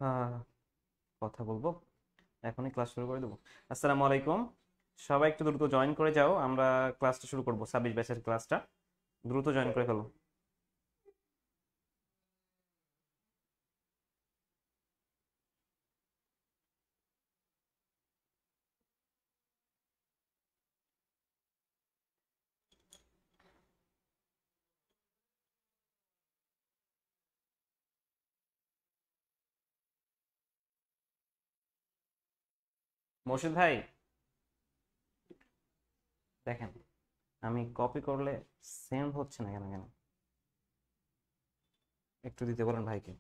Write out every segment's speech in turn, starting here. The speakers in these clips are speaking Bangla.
আহ, কথা বলবো, এখনই ক্লাস শুরু করে দেবো। আসসালামু আলাইকুম। সবাই একটু দ্রুত জয়েন করে যাও, আমরা ক্লাসটা শুরু করবো। 26 ব্যাচের ক্লাসটা দ্রুত জয়েন করে ফেলো। মোর্শেদ ভাই, দেখেন, আমি কপি করলে সেন্ড হচ্ছে না কেন কেন, একটু দিতে বলেন ভাইকে।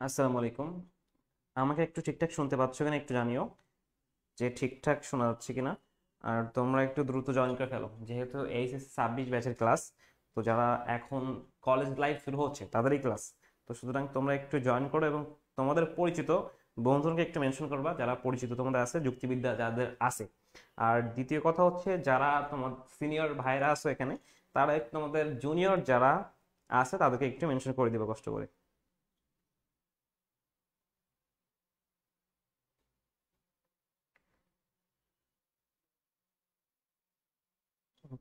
আসসালামু আলাইকুম। আমাকে একটু ঠিকঠাক শুনতে পাচ্ছ কিনা একটু জানিও, যে ঠিকঠাক শোনা যাচ্ছে কিনা। আর তোমরা একটু দ্রুত জয়েন করে ফেলো, যেহেতু এইচএসসি 26 ব্যাচের ক্লাস। তো যারা এখন কলেজ লাইফ শুরু হচ্ছে তাদেরই ক্লাস। তো সুতরাং তোমরা একটু জয়েন করো এবং তোমাদের পরিচিত বন্ধুকে একটু মেনশন করবা, যারা পরিচিত তোমাদের আছে, যুক্তিবিদ্যা যাদের আছে। আর দ্বিতীয় কথা হচ্ছে, যারা তোমার সিনিয়র ভাইরা আছে এখানে, তারা একটু তোমাদের জুনিয়র যারা আছে তাদেরকে একটু মেনশন করে দিবে কষ্ট করে।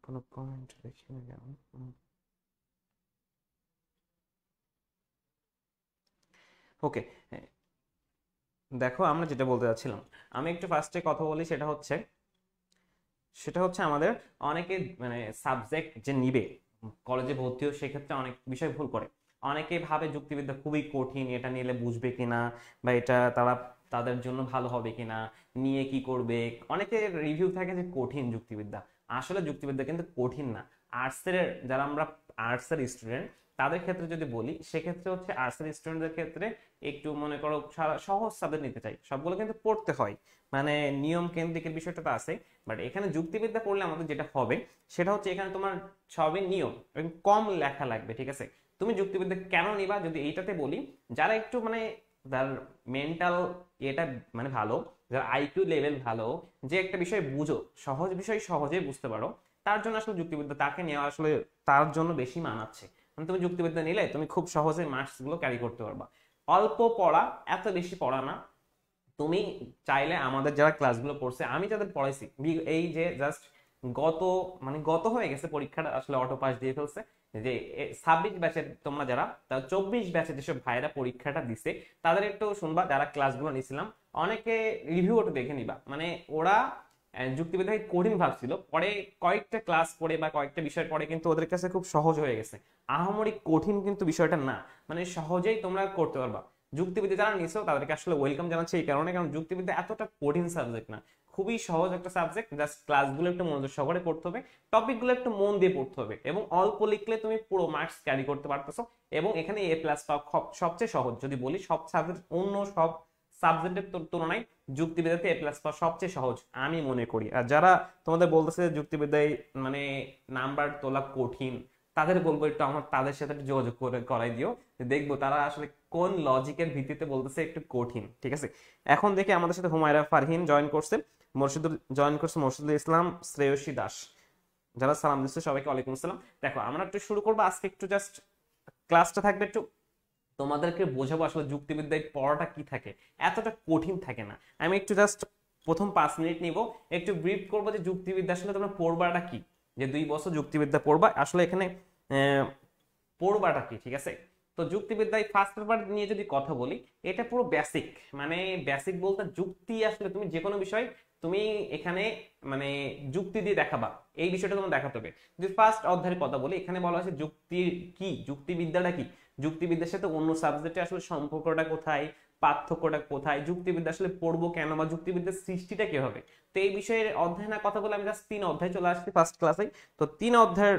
কোনো কমেন্ট দেখি না কেন? ওকে, দেখো আমরা যেটা বলতে চাচ্ছিলাম, আমি একটু ফার্স্টে কথা বলি। সেটা হচ্ছে আমাদের অনেকে মানে সাবজেক্ট যে নিবে কলেজে ভর্তি হয়, সেক্ষেত্রে অনেক বিষয় ভুল করে। অনেকে ভাবে যুক্তিবিদ্যা খুবই কঠিন, এটা নিলে বুঝবে কিনা, বা এটা তারা তাদের জন্য ভালো হবে কিনা, নিয়ে কি করবে। অনেকে রিভিউ থাকে যে কঠিন যুক্তিবিদ্যা। আসলে যুক্তিবিদ্যা কিন্তু কঠিন না। আর্টসের যারা আমরা আর্টসের স্টুডেন্ট, তাদের ক্ষেত্রে যদি বলি, সেক্ষেত্রে হচ্ছে আর্টসের স্টুডেন্টদের ক্ষেত্রে একটু মনে করো সহজ সাবজেক্ট নিতে চাই, সবগুলো কিন্তু পড়তে হয়, মানে নিয়ম কেন্দ্রিকের বিষয়টা তো আছে। বাট এখানে যুক্তিবিদ্যা পড়লে আমাদের যেটা হবে, সেটা হচ্ছে এখানে তোমার সবই নিয়ম এবং কম লেখা লাগবে, ঠিক আছে? তুমি যুক্তিবিদ্যা কেন নিবা যদি এইটাতে বলি, যারা একটু মানে যার মেন্টাল এটা মানে ভালো, যার আইকিউ লেভেল ভালো, যে একটা বিষয় বুঝো, সহজ বিষয় সহজেই বুঝতে পারো, তার জন্য আসলে যুক্তিবিদ্যা তাকে নেওয়া আসলে তার জন্য বেশি মানাচ্ছে। মানে তুমি যুক্তিবিদ্যা নিলে তুমি খুব সহজে মার্কস গুলো ক্যারি করতে পারবা। অল্প পড়া, এত বেশি পড়া না। তুমি চাইলে আমাদের যারা ক্লাসগুলো পড়ছে, আমি যাদের পড়াইছি, এই যে জাস্ট গত মানে গত হয়ে গেছে পরীক্ষাটা, আসলে অটো পাস দিয়ে ফেলছে। যে 26 ব্যাচের তোমরা যারা, তারা 24 ব্যাচের যেসব ভাইরা পরীক্ষাটা দিছে, তাদের একটু শুনবা, যারা ক্লাসগুলো নিছিলাম। অনেকে রিভিউ ওটা দেখে নিবা, মানে ওরা যুক্তিবিদ্যাকে কঠিন ভাবছিল, পরে কয়েকটা ক্লাস পড়ে বা কয়েকটা বিষয় পড়ে কিন্তু ওদের কাছে খুব সহজ হয়ে গেছে। আহামরি কঠিন কিন্তু বিষয়টা না, মানে সহজেই তোমরা করতে পারবা। যুক্তিবিদ্যা যারা নিছো তাদেরকে আসলে ওয়েলকাম জানাচ্ছি এই কারণে, কারণ যুক্তিবিদ্যা এতটা কঠিন সাবজেক্ট না, খুবই সহজ একটা সাবজেক্ট। জাস্ট ক্লাসগুলো একটু মনোযোগ সহকারে পড়তে হবে, টপিকগুলো একটু মন দিয়ে পড়তে হবে, এবং অল্প লিখলে তুমি পুরো মার্কস ক্যারি করতে পারতেছো। এবং এখানে এ প্লাস পাওয়া সবচেয়ে সহজ যদি বলি, সব সাবজেক্ট অন্য সব সাবজেক্টের তুলনায় যুক্তিবিদ্যাতে এ প্লাস পাওয়া সবচেয়ে সহজ আমি মনে করি। আর যারা তোমাদের বলতেছে যুক্তিবিদ্যায় মানে নাম্বার তোলা কঠিন, তাদের বলবো একটু আমার তাদের সাথে একটু যোগাযোগ করে করাই দিও, দেখবো তারা আসলে কোন লজিকের ভিত্তিতে বলতেছে একটু কঠিন, ঠিক আছে? এখন দেখি আমাদের সাথে হুমায়রা ফারহিন জয়েন করছে, মুর্শিদুল জয়েন করছে, মুর্শিদুল ইসলাম, শ্রেয়সী দাস। যারা সালাম দিচ্ছে সবাইকে ওয়ালাইকুম আসসালাম। দেখো আমরা একটু শুরু করবো আজকে, একটু জাস্ট ক্লাসটা থাকবে একটু তোমাদেরকে বোঝাবো আসলে যুক্তিবিদ্যায় পড়াটা কি থাকে, এতটা কঠিন থাকে না। আমি একটু জাস্ট প্রথম 5 মিনিট নিব, একটু ব্রিফ করবো যে যুক্তিবিদ্যা আসলে তোমরা পড়বাটা কি, যে 2 বছর যুক্তিবিদ্যা পড়বা আসলে এখানে পড়বাটা কি, ঠিক আছে? তো যুক্তিবিদ্যায় ফার্স্ট পেপার নিয়ে যদি কথা বলি, এটা পুরো বেসিক, মানে বেসিক বলতে যুক্তি আসলে তুমি যে কোনো বিষয় তুমি এখানে মানে যুক্তি দিয়ে দেখাবা, এই বিষয়টা তোমার দেখাতে হবে। যদি ফার্স্ট অধ্যায়ের কথা বলি, এখানে বলা হয়েছে যুক্তি কি, যুক্তিবিদ্যাটা কি, যুক্তিবিদ্যার সাথে অন্য সাবজেক্টে আসলে সম্পর্কটা কোথায়, পার্থক্যটা কোথায়, যুক্তিবিদ্যা আসলে পড়বো কেন, বা যুক্তিবিদ্যার সৃষ্টিটা কি হবে। তো এই বিষয়ে অধ্যায় না কথা বলে আমি জাস্ট 3 অধ্যায় চলে আসছি ফার্স্ট ক্লাসে। তো 3 অধ্যায়ের,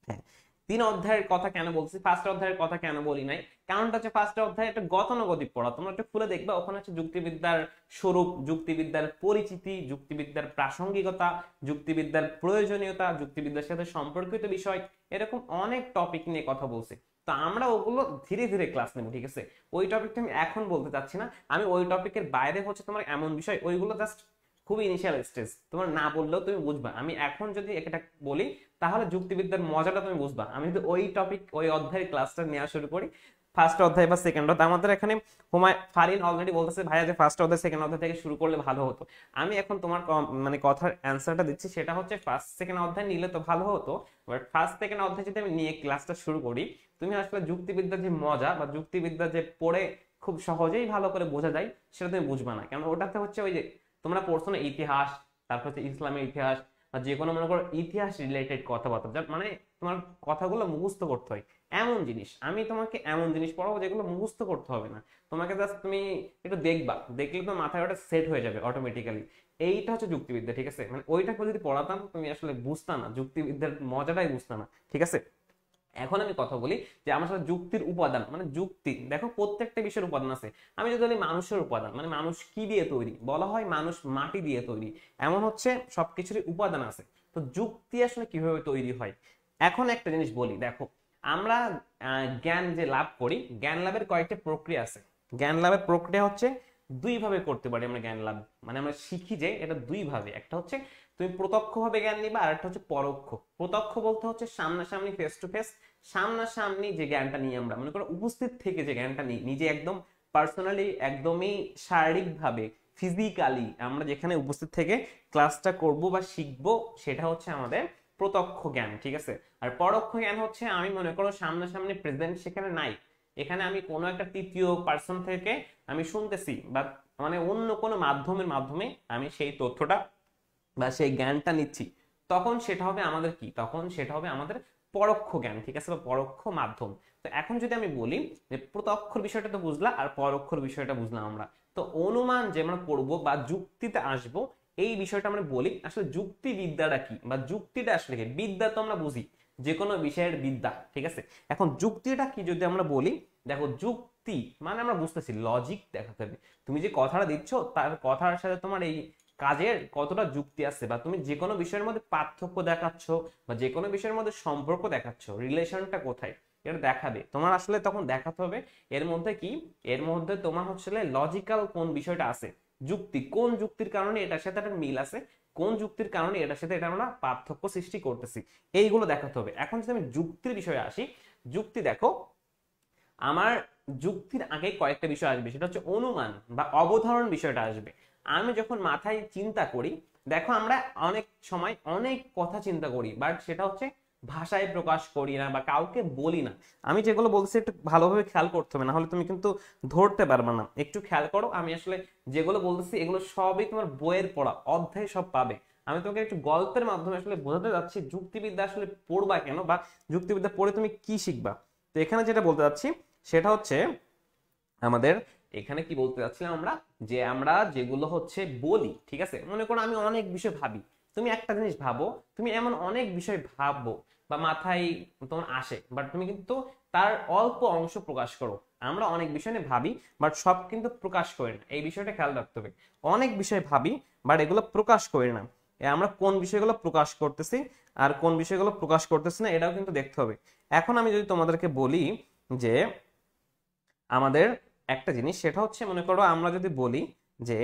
হ্যাঁ, 3 অধ্যায়ের কথা কেন বলছি, ফার্স্ট অধ্যায়ের কথা কেন বলি নাই, কারণটা হচ্ছে ফার্স্ট অধ্যায় একটা গতানুগতিক পড়া, তোমরা একটু খুলে দেখবা, ওখানে হচ্ছে যুক্তিবিদ্যার স্বরূপ, যুক্তিবিদ্যার পরিচিতি, যুক্তিবিদ্যার প্রাসঙ্গিকতা, যুক্তিবিদ্যার প্রয়োজনীয়তা, যুক্তিবিদ্যার সাথে সম্পর্কিত বিষয়, এরকম অনেক টপিক নিয়ে কথা বলছি। তো আমরা ওগুলো ধীরে ধীরে ক্লাস নেব, ঠিক আছে। ওই টপিকটা আমি এখন বলতে চাচ্ছি না, আমি ওই টপিকের বাইরে হচ্ছে তোমার এমন বিষয়, ওইগুলো জাস্ট খুবই ইনিশিয়াল স্টেজ, তোমার না বললেও তুমি বুঝবা। আমি এখন যদি এটা বলি তাহলে যুক্তিবিদ্যার মজাটা তুমি বুঝবা। আমি যদি ওই টপিক ওই অধ্যায়ের ক্লাসটা নেওয়া শুরু করি, ফার্স্ট অধ্যায় বা সেকেন্ড অধ্যায়, আমাদের এখানে ফারিন অলরেডি বলতেছে ভাইয়া যে ফার্স্ট অধ্যায় সেকেন্ড অধ্যায় থেকে শুরু করলে ভালো হতো। আমি এখন তোমার মানে কথার অ্যান্সারটা দিচ্ছি, সেটা হচ্ছে ফার্স্ট সেকেন্ড অধ্যায় নিলে তো ভালো হতো, বাট ফার্স্ট সেকেন্ড অধ্যায় যদি আমি নিয়ে ক্লাসটা শুরু করি, তুমি আসলে যুক্তিবিদ্যার যে মজা বা যুক্তিবিদ্যা যে পড়ে খুব সহজেই ভালো করে বোঝা যায় সেটা তুমি বুঝবা না। কারণ ওটাতে হচ্ছে ওই যে তোমরা পড়ছো না ইতিহাস, তারপর হচ্ছে ইসলামের ইতিহাস, বা যে কোনো মনে করো ইতিহাস রিলেটেড কথাবার্তা, মানে তোমার কথাগুলো মুখস্থ করতে হয় এমন জিনিস, আমি তোমাকে এমন জিনিস পড়াবো যেগুলো মুখস্থ করতে হবে না, তোমাকে জাস্ট তুমি একটু দেখবা, দেখলে তো মাথায় ওটা সেট হয়ে যাবে অটোমেটিক্যালি। এইটা হচ্ছে যুক্তিবিদ্যা, ঠিক আছে। মানে ওইটা যদি পড়াতাম তুমি আসলে বুঝতা না, যুক্তিবিদ্যার মজাটাই বুঝতা না, ঠিক আছে। এখন আমি কথা বলি যে আমার সাথে যুক্তির উপাদান, মানে যুক্তি দেখো প্রত্যেকটা বিষয়ের উপাদান আছে। আমি যদি বলি মানুষের উপাদান, মানে মানুষ কি দিয়ে তৈরি, বলা হয় মানুষ মাটি দিয়ে তৈরি, এমন হচ্ছে সবকিছুরই উপাদান আছে। তো যুক্তি আসলে কিভাবে তৈরি হয়, এখন একটা জিনিস বলি, দেখো আমরা জ্ঞান যে লাভ করি, জ্ঞান লাভের কয়েকটা প্রক্রিয়া আছে। জ্ঞান লাভের প্রক্রিয়া হচ্ছে দুই ভাবে করতে পারি আমরা জ্ঞান লাভ, মানে আমরা শিখি যে এটা দুই ভাবে, একটা হচ্ছে তুমি প্রত্যক্ষ ভাবে জ্ঞান নিবা, আর একটা হচ্ছে পরোক্ষ। প্রত্যক্ষ বলতে হচ্ছে সামনাসামনি, ফেস টু ফেস, সামনাসামনি যে জ্ঞানটা নিয়ে আমরা মনে করো উপস্থিত থেকে যে জ্ঞানটা নিই, নিজে একদম পার্সোনালি, একদমই শারীরিক ভাবে, ফিজিক্যালি আমরা যেখানে উপস্থিত থেকে ক্লাসটা করব বা শিখবো, সেটা হচ্ছে আমাদের প্রত্যক্ষ জ্ঞান, ঠিক আছে। আর পরোক্ষ জ্ঞান হচ্ছে আমি মনে করো সামনাসামনি প্রেজেন্ট সেখানে নাই, এখানে আমি কোনো একটা তৃতীয় পার্সন থেকে আমি শুনতেছি, বা মানে অন্য কোনো মাধ্যমের মাধ্যমে আমি সেই তথ্যটা বা সেই জ্ঞানটা নিচ্ছি, তখন সেটা হবে আমাদের কি, তখন সেটা হবে আমাদের পরোক্ষ জ্ঞান, ঠিক আছে, বা পরোক্ষ মাধ্যম। তো এখন যদি আমি বলি যে প্রত্যক্ষর বিষয়টা তো বুঝলাম আর পরোক্ষর বিষয়টা বুঝলাম আমরা, তো অনুমান যে আমরা করবো বা যুক্তিতে আসবো, এই বিষয়টা আমরা বলি আসলে যুক্তিবিদ্যাটা কি, বা যুক্তিটা আসলে কি। বিদ্যা তো আমরা বুঝি যে কোনো বিষয়ের বিদ্যা, ঠিক আছে। এখন যুক্তিটা কি যদি আমরা বলি, দেখো যুক্তি মানে আমরা বুঝতেছি লজিক দেখাতে হবে, তুমি যে কথাটা দিচ্ছ তার কথার সাথে তোমার এই কাজের কতটা যুক্তি আছে, বা তুমি যে কোনো বিষয়ের মধ্যে পার্থক্য দেখাচ্ছ, বা যে কোনো বিষয়ের মধ্যে সম্পর্ক দেখাচ্ছ, রিলেশনটা কোথায় এটা দেখাবে তোমার, আসলে তখন দেখাতে হবে এর মধ্যে কি, এর মধ্যে তোমার হচ্ছে লজিক্যাল কোন বিষয়টা আছে, যুক্তি কোন যুক্তির কারণে এটার সাথে একটা মিল আছে, কোন যুক্তির কারণে এটার সাথে এটা আমরা পার্থক্য সৃষ্টি করতেছি, এইগুলো দেখাতে হবে। এখন যদি আমি যুক্তির বিষয়ে আসি, যুক্তি দেখো আমার যুক্তির আগে কয়েকটা বিষয় আসবে, সেটা হচ্ছে অনুমান বা অবধারণ বিষয়টা আসবে। আমি যখন মাথায় চিন্তা করি, দেখো আমরা অনেক সময় অনেক কথা চিন্তা করি, বাট সেটা হচ্ছে ভাষায় প্রকাশ করি না বা কাউকে বলি না। আমি যেগুলো বলছি একটু ভালোভাবে খেয়াল করতে হবে, না হলে তুমি কিন্তু ধরতে পারবে না। একটু খেয়াল করো, আমি আসলে যেগুলো বলতেছি এগুলো সবই তোমার বইয়ের পড়া, অধ্যায় সব পাবে। আমি তোমাকে একটু গল্পের মাধ্যমে আসলে বোঝাতে যাচ্ছি যুক্তিবিদ্যা আসলে পড়বা কেন, বা যুক্তিবিদ্যা পড়ে তুমি কি শিখবা। তো এখানে যেটা বলতে চাচ্ছি সেটা হচ্ছে আমাদের এখানে কি বলতে চাচ্ছিলাম আমরা, যে আমরা যেগুলো হচ্ছে বলি, ঠিক আছে। মনে করো আমি অনেক বিষয় ভাবি, তুমি একটা জিনিস ভাবো, তুমি এমন অনেক বিষয় ভাববো বা মাথায় তোমার আসে, বাট তুমি কিন্তু তার অল্প অংশ প্রকাশ করো। আমরা অনেক বিষয় নিয়ে ভাবি, বাট সব কিন্তু প্রকাশ করি না, এই বিষয়টা খেয়াল রাখতে হবে। অনেক বিষয় ভাবি বাট এগুলো প্রকাশ করি না, আমরা কোন বিষয়গুলো প্রকাশ করতেছি আর কোন বিষয়গুলো প্রকাশ করতেছি না এটাও কিন্তু দেখতে হবে। এখন আমি যদি তোমাদেরকে বলি যে আমাদের একটা জিনিস, সেটা হচ্ছে মনে করো আমরা যদি বলি যে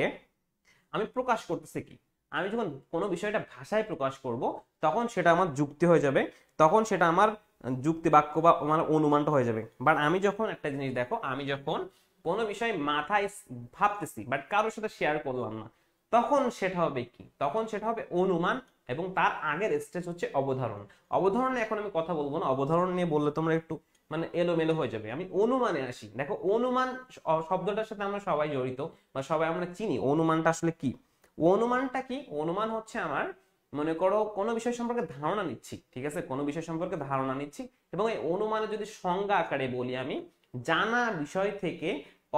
আমি প্রকাশ করতেছি কি, আমি যখন কোনো বিষয়টা ভাষায় প্রকাশ করব তখন সেটা আমার যুক্তি হয়ে যাবে, তখন সেটা আমার যুক্তি বাক্য বা আমার অনুমানটা হয়ে যাবে। বাট আমি যখন একটা জিনিস দেখো, আমি যখন কোনো বিষয় মাথায় ভাবতেছি বাট কারোর সাথে শেয়ার করলাম না, তখন সেটা হবে কি, তখন সেটা হবে অনুমান এবং তার আগের স্টেজ হচ্ছে অবধারণ। অবধারণে এখন আমি কথা বলবো না, অবধারণ নিয়ে বললে তোমরা একটু মানে এলোমেলো হয়ে যাবে। আমি অনুমানে আসি। দেখো অনুমান শব্দটার সাথে আমরা সবাই জড়িত বা সবাই আমরা চিনি। অনুমানটা আসলে কি? অনুমানটা কি? অনুমান হচ্ছে আমার, মনে করো কোনো বিষয় সম্পর্কে ধারণা নিচ্ছি, ঠিক আছে, কোনো বিষয় সম্পর্কে ধারণা নিচ্ছি, এবং এই অনুমানে যদি সংজ্ঞা আকারে বলি আমি, জানা বিষয় থেকে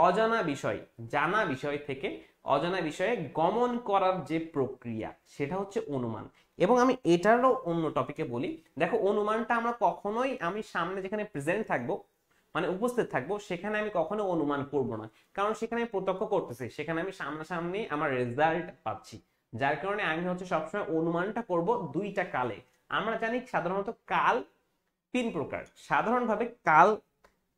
অজানা বিষয়, জানা বিষয় থেকে অজানা বিষয়ে গমন করার যে প্রক্রিয়া সেটা হচ্ছে অনুমান। এবং আমি এটারও অন্য টপিকে বলি। দেখো অনুমানটা আমরা কখনোই, আমি সামনে যেখানে প্রেজেন্ট থাকবো মানে উপস্থিত থাকবো সেখানে আমি কখনো অনুমান করব না, কারণ সেখানে আমি প্রত্যক্ষ করতেছি, সেখানে আমি সামনাসামনি আমার রেজাল্ট পাচ্ছি। যার কারণে আমি হচ্ছে সবসময় অনুমানটা করব দুইটা কালে। আমরা জানি সাধারণত কাল তিন প্রকার, সাধারণভাবে কাল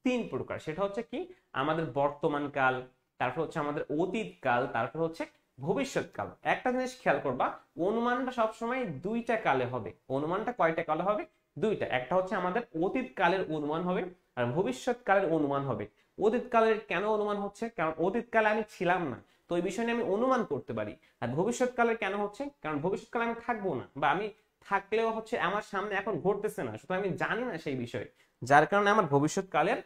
তিন প্রকার। সেটা হচ্ছে কি? আমাদের বর্তমান কাল, তারপর হচ্ছে আমাদের অতীত কাল, তারপর হচ্ছে ভবিষ্যৎ কাল। একটা জিনিস খেয়াল করবা, অনুমানটা সবসময় দুইটা কালে হবে। অনুমানটা কয়টা কালে হবে? দুইটা। একটা হচ্ছে আমাদের অতীত কালের অনুমান হবে আর ভবিষ্যৎ কালের অনুমান হবে। অতীত কালের কেন অনুমান হচ্ছে? কারণ অতীত কালে আমি ছিলাম না, তো এই বিষয় নিয়ে আমি অনুমান করতে পারি। আর ভবিষ্যৎ কালের কেন হচ্ছে? কারণ ভবিষ্যৎ কালে আমি থাকবো না, বা আমি থাকলেও হচ্ছে আমার সামনে এখন ঘটতেছে না, সুতরাং আমি জানি না সেই বিষয়ে, যার কারণে আমার ভবিষ্যৎ কালের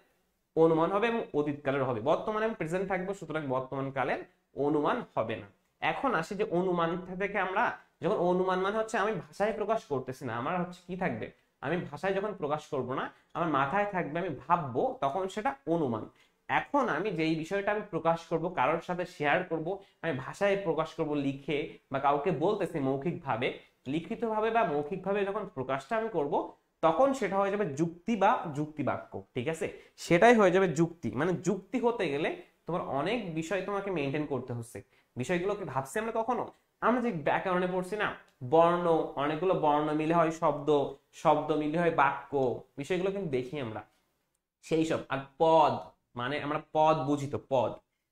অনুমান হবে এবং অতীত কালের হবে। বর্তমানে আমি প্রেজেন্ট থাকবো, সুতরাং বর্তমান কালের অনুমান হবে না। এখন আসি যে অনুমান থেকে আমরা যখন অনুমান মানে হচ্ছে আমি ভাষায় প্রকাশ করতেছি না, আমার হচ্ছে কি থাকবে, আমি ভাষায় যখন প্রকাশ করব না, আমার মাথায় থাকবে, আমি ভাববো, তখন সেটা অনুমান। এখন আমি যেই বিষয়টা আমি প্রকাশ করব, কারোর সাথে শেয়ার করব, আমি ভাষায় প্রকাশ করব লিখে, বা কাউকে বলতেছি মৌখিকভাবে, লিখিতভাবে বা মৌখিকভাবে যখন প্রকাশটা আমি করব, তখন সেটা হয়ে যাবে যুক্তি বা যুক্তি বাক্য, ঠিক আছে? সেটাই হয়ে যাবে যুক্তি। মানে যুক্তি হতে গেলে তোমার অনেক বিষয় তোমাকে মেনটেন করতে হচ্ছে। বিষয়গুলোকে ভাবছি আমরা কখনো, আমরা যে ব্যাকরণে পড়ছি না, বর্ণ, অনেকগুলো বর্ণ মিলে হয় শব্দ, শব্দ মিলে হয় বাক্য, বিষয়গুলো কিন্তু দেখি আমরা সেই সব। আর পদ, মানে আমরা পদ বুঝি তো, পদ,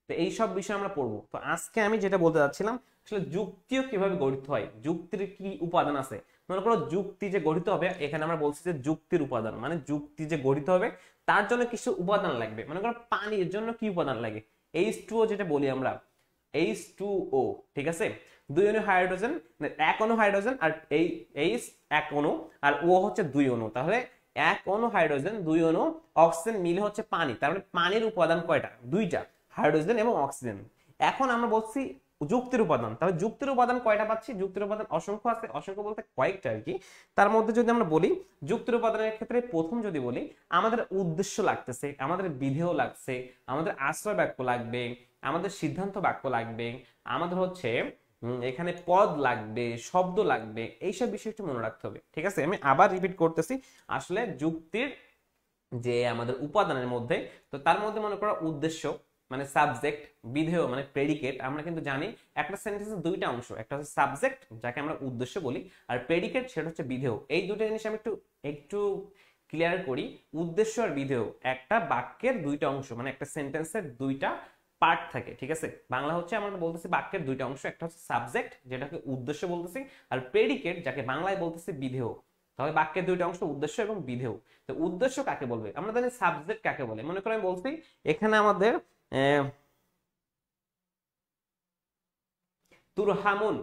তো এইসব বিষয় আমরা পড়বো। তো আজকে আমি যেটা বলতে চাচ্ছিলাম, আসলে যুক্তিও কিভাবে গঠিত হয়, যুক্তির কি উপাদান আছে। মনে করো যুক্তি যে গঠিত হবে, এখানে আমরা বলছি যে যুক্তির উপাদান, মানে যুক্তি যে গঠিত হবে তার জন্য কিছু উপাদান লাগবে। মনে করো পানির জন্য কি উপাদান লাগে? H2O, যেটা বলি আমরা H2O, ঠিক আছে? দুই অণু হাইড্রোজেন, এক অণু হাইড্রোজেন, আর এই H এক অণু, আর O হচ্ছে দুই অণু। তাহলে এক অণু হাইড্রোজেন, দুই অণু অক্সিজেন মিলে হচ্ছে পানি। তার মানে পানির উপাদান কয়টা? দুইটা, হাইড্রোজেন এবং অক্সিজেন। এখন আমরা বলছি যুক্তির উপাদান, তাহলে যুক্তির উপাদান কয়টা পাচ্ছি? যুক্তির উপাদান অসংখ্য আছে, অসংখ্য বলতে কয়েকটা আর কি। তার মধ্যে যদি আমরা বলি যুক্তির উপাদানের ক্ষেত্রে প্রথম যদি বলি, আমাদের উদ্দেশ্য লাগতেছে, আমাদের বিধেয় লাগছে, আমাদের আশ্রয় বাক্য লাগবে, আমাদের সিদ্ধান্ত বাক্য লাগবে, আমাদের হচ্ছে এখানে পদ লাগবে, শব্দ লাগবে, এইসব বিষয় একটু মনে রাখতে হবে, ঠিক আছে? আমি আবার রিপিট করতেছি, আসলে যুক্তির যে আমাদের উপাদানের মধ্যে, তো তার মধ্যে মনে করো উদ্দেশ্য মানে সাবজেক্ট, বিধেয় মানে প্রেডিকেট। আমরা কিন্তু জানি একটা সেন্টেন্সের দুইটা অংশ, একটা হচ্ছে সাবজেক্ট যাকে আমরা উদ্দেশ্য বলি, আর প্রেডিকেট সেটা হচ্ছে বিধেয়। এই দুটো জিনিস আমি একটু একটু ক্লিয়ার করি। উদ্দেশ্য আর বিধেয় একটা বাক্যের দুইটা অংশ, মানে একটা সেন্টেন্সের দুইটা পার্ট থাকে, ঠিক আছে? বাংলা হচ্ছে আমরা বলতেছি বাক্যের দুইটা অংশ, একটা হচ্ছে সাবজেক্ট যেটাকে উদ্দেশ্য বলতেছি, আর প্রেডিকেট যাকে বাংলায় বলতেছি বিধেয়। তাহলে বাক্যের দুইটা অংশ উদ্দেশ্য এবং বিধেয়। তো উদ্দেশ্য কাকে বলবে? আমরা জানি সাবজেক্ট কাকে বলে। মনে করো আমি বলছি এখানে আমাদের তুরহামুন,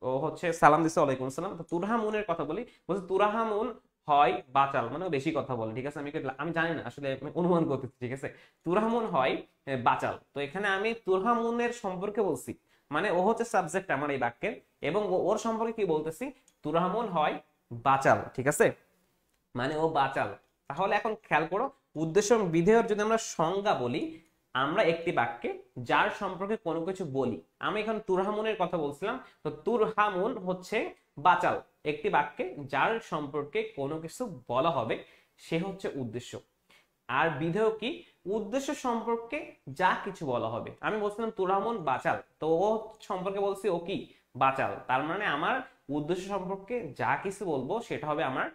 ও হচ্ছে সালাম দিছে ওয়ালাইকুম আসসালাম, তো তুরহামুনের কথা বলি, বলছি তুরহামুন হয় বাচাল, মানে ও বেশি কথা বলে, ঠিক আছে? আমি জানি না আসলে, আমি অনুমান করতেছি, ঠিক আছে? তুরহামুন হয় বাচাল। তো এখানে আমি তুরহামুনের সম্পর্কে বলছি, মানে ও হচ্ছে সাবজেক্ট আমার এই বাক্যের, এবং ওর সম্পর্কে কি বলতেছি? তুরহামুন হয় বাচাল, ঠিক আছে? মানে ও বাচাল। তাহলে এখন খেয়াল করো, উদ্দেশ্য এবং বিধেয়র যদি আমরা সংজ্ঞা বলি, আমরা একটি বাক্যে যার সম্পর্কে কোনো কিছু বলি, আমি এখন তুরহামুনের কথা বলছিলাম, তো তুরহামুন হচ্ছে বাচাল। একটি বাক্যে যার সম্পর্কে কোনো কিছু বলা হবে সে হচ্ছে উদ্দেশ্য। আর বিধেয় কি? উদ্দেশ্য সম্পর্কে যা কিছু বলা হবে। আমি বলছিলাম তুরহামুন বাচাল, তো ও সম্পর্কে বলছি ও কি বাচাল, তার মানে আমার উদ্দেশ্য সম্পর্কে যা কিছু বলবো সেটা হবে আমার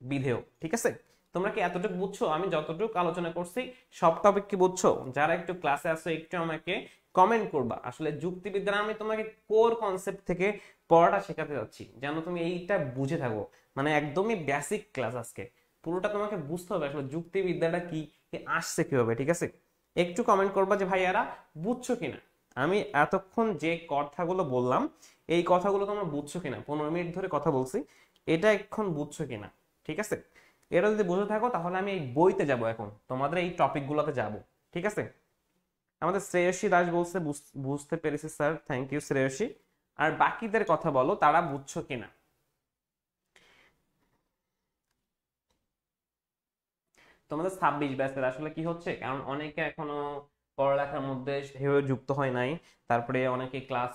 বিধেয়, ঠিক আছে? তোমরা কি এতটুকু বুঝছো? আমি যতটুকু আলোচনা করছি সব টপিক কি বুঝছো? যারা একটু ক্লাসে আসো একটু আমাকে কমেন্ট করবা। আসলে যুক্তিবিদ্যা আমি তোমাকে কোর কনসেপ্ট থেকে পড়াটা শেখাতে যাচ্ছি, যেন তুমি এইটা বুঝে থাকো। মানে একদমই বেসিক ক্লাস আজকে, পুরোটা তোমাকে বুঝতে হবে আসলে যুক্তিবিদ্যাটা কি, আসছে কিভাবে, ঠিক আছে? একটু কমেন্ট করবা যে ভাইয়ারা বুঝছো কিনা। আমি এতক্ষণ যে কথাগুলো বললাম এই কথাগুলো তোমরা বুঝছো কিনা, 15 মিনিট ধরে কথা বলছি, এটা এখন বুঝছো কিনা? ঠিক আছে, এটা যদি বুঝে থাকো তাহলে আমি এই বইতে যাব, এখন তোমাদের এই টপিক গুলোতে যাব। ঠিক আছে, আমাদের শ্রেয়সী দাস বলছে বুঝতে পেরেছি স্যার, থ্যাংক ইউ শ্রেয়সী। আর বাকিদের কথা বলো, তারা বুঝছো কিনা। তোমাদের 26 ব্যাচের আসলে কি হচ্ছে, কারণ অনেকে এখনো পড়ালেখার মধ্যে সেভাবে যুক্ত হয় নাই, তারপরে অনেকে ক্লাস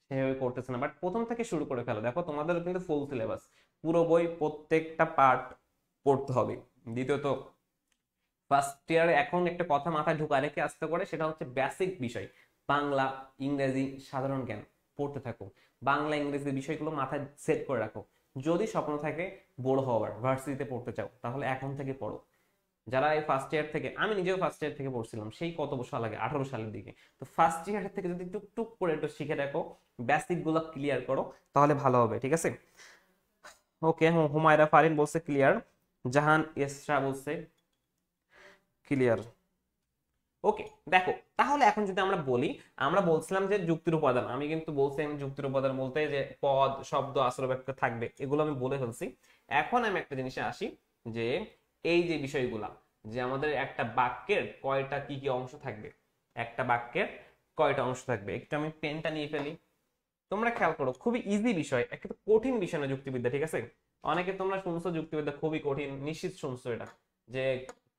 সেভাবে করতেছে না, বাট প্রথম থেকে শুরু করে ফেলো। দেখো তোমাদের কিন্তু ফুল সিলেবাস, পুরো বই প্রত্যেকটা পার্ট পড়তে হবে। দ্বিতীয়ত ফার্স্ট ইয়ারে এখন একটা কথা মাথায় ঢুকা রেখে আসতে করে, সেটা হচ্ছে বেসিক বিষয় বাংলা, ইংরেজি, সাধারণ জ্ঞান পড়তে থাকো। বাংলা ইংরেজি বিষয়গুলো মাথায় সেট করে রাখো। যদি স্বপ্ন থাকে বড় হওয়ার, ভার্সিটিতে পড়তে চাও, তাহলে এখন থেকে পড়ো। যারা এই ফার্স্ট ইয়ার থেকে, আমি নিজেও ফার্স্ট ইয়ার থেকে পড়ছিলাম, সেই কত বছর আগে, 18 সালের দিকে। তো ফার্স্ট ইয়ার থেকে যদি টুকটুক করে একটু শিখে রাখো, বেসিক গুলো ক্লিয়ার করো, তাহলে ভালো হবে। ঠিক আছে, ওকে। হুমায়রা ফারিন বলছে ক্লিয়ার, জাহান ইসরা বলছে ক্লিয়ার। ওকে, দেখো তাহলে এখন যদি আমরা বলি, আমরা বলছিলাম যে যুক্তির উপাদান, আমি কিন্তু বলছি আমি যুক্তির উপাদান বলতে যে পদ, শব্দ, আসল বাক্য থাকবে, এগুলো আমি বলে ফেলছি। এখন আমি একটা জিনিসে আসি, যে এই যে বিষয়গুলা, যে আমাদের একটা বাক্যের কয়টা কি কি অংশ থাকবে, একটা বাক্যের কয়টা অংশ থাকবে। একটু আমি পেনটা নিয়ে ফেলি, তোমরা খেয়াল করো, খুবই ইজি বিষয়, একটা কঠিন বিষয় না যুক্তিবিদ্যা। ঠিক আছে, অনেকে তোমরা শুনছো যুক্তিবিদ্যা খুবই কঠিন, নিশ্চিত শুনছো এটা, যে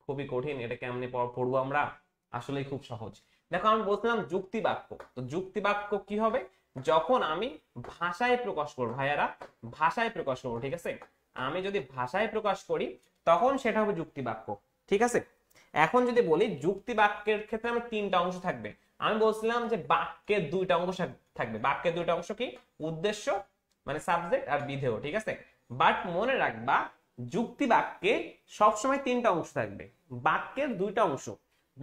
খুবই কঠিন, এটা কেমনে পড়বো আমরা, আসলেই খুব সহজ। দেখো আমি বলছিলাম যুক্তি বাক্য, তো যুক্তি বাক্য কি হবে, যখন আমি ভাষায় প্রকাশ করবো, ভাইয়ারা ভাষায় প্রকাশ করবো। ঠিক আছে, আমি যদি ভাষায় প্রকাশ করি তখন সেটা হবে যুক্তি বাক্য। ঠিক আছে, এখন যদি বলি যুক্তি বাক্যের ক্ষেত্রে আমার 3টা অংশ থাকবে। আমি বলছিলাম যে বাক্যের 2টা অংশ থাকবে। বাক্যের 2টা অংশ কি, উদ্দেশ্য মানে সাবজেক্ট আর বিধেয়। ঠিক আছে, বাট মনে রাখবা যুক্তি বাক্যে সবসময় 3টা অংশ থাকবে, বাক্যের 2টা অংশ।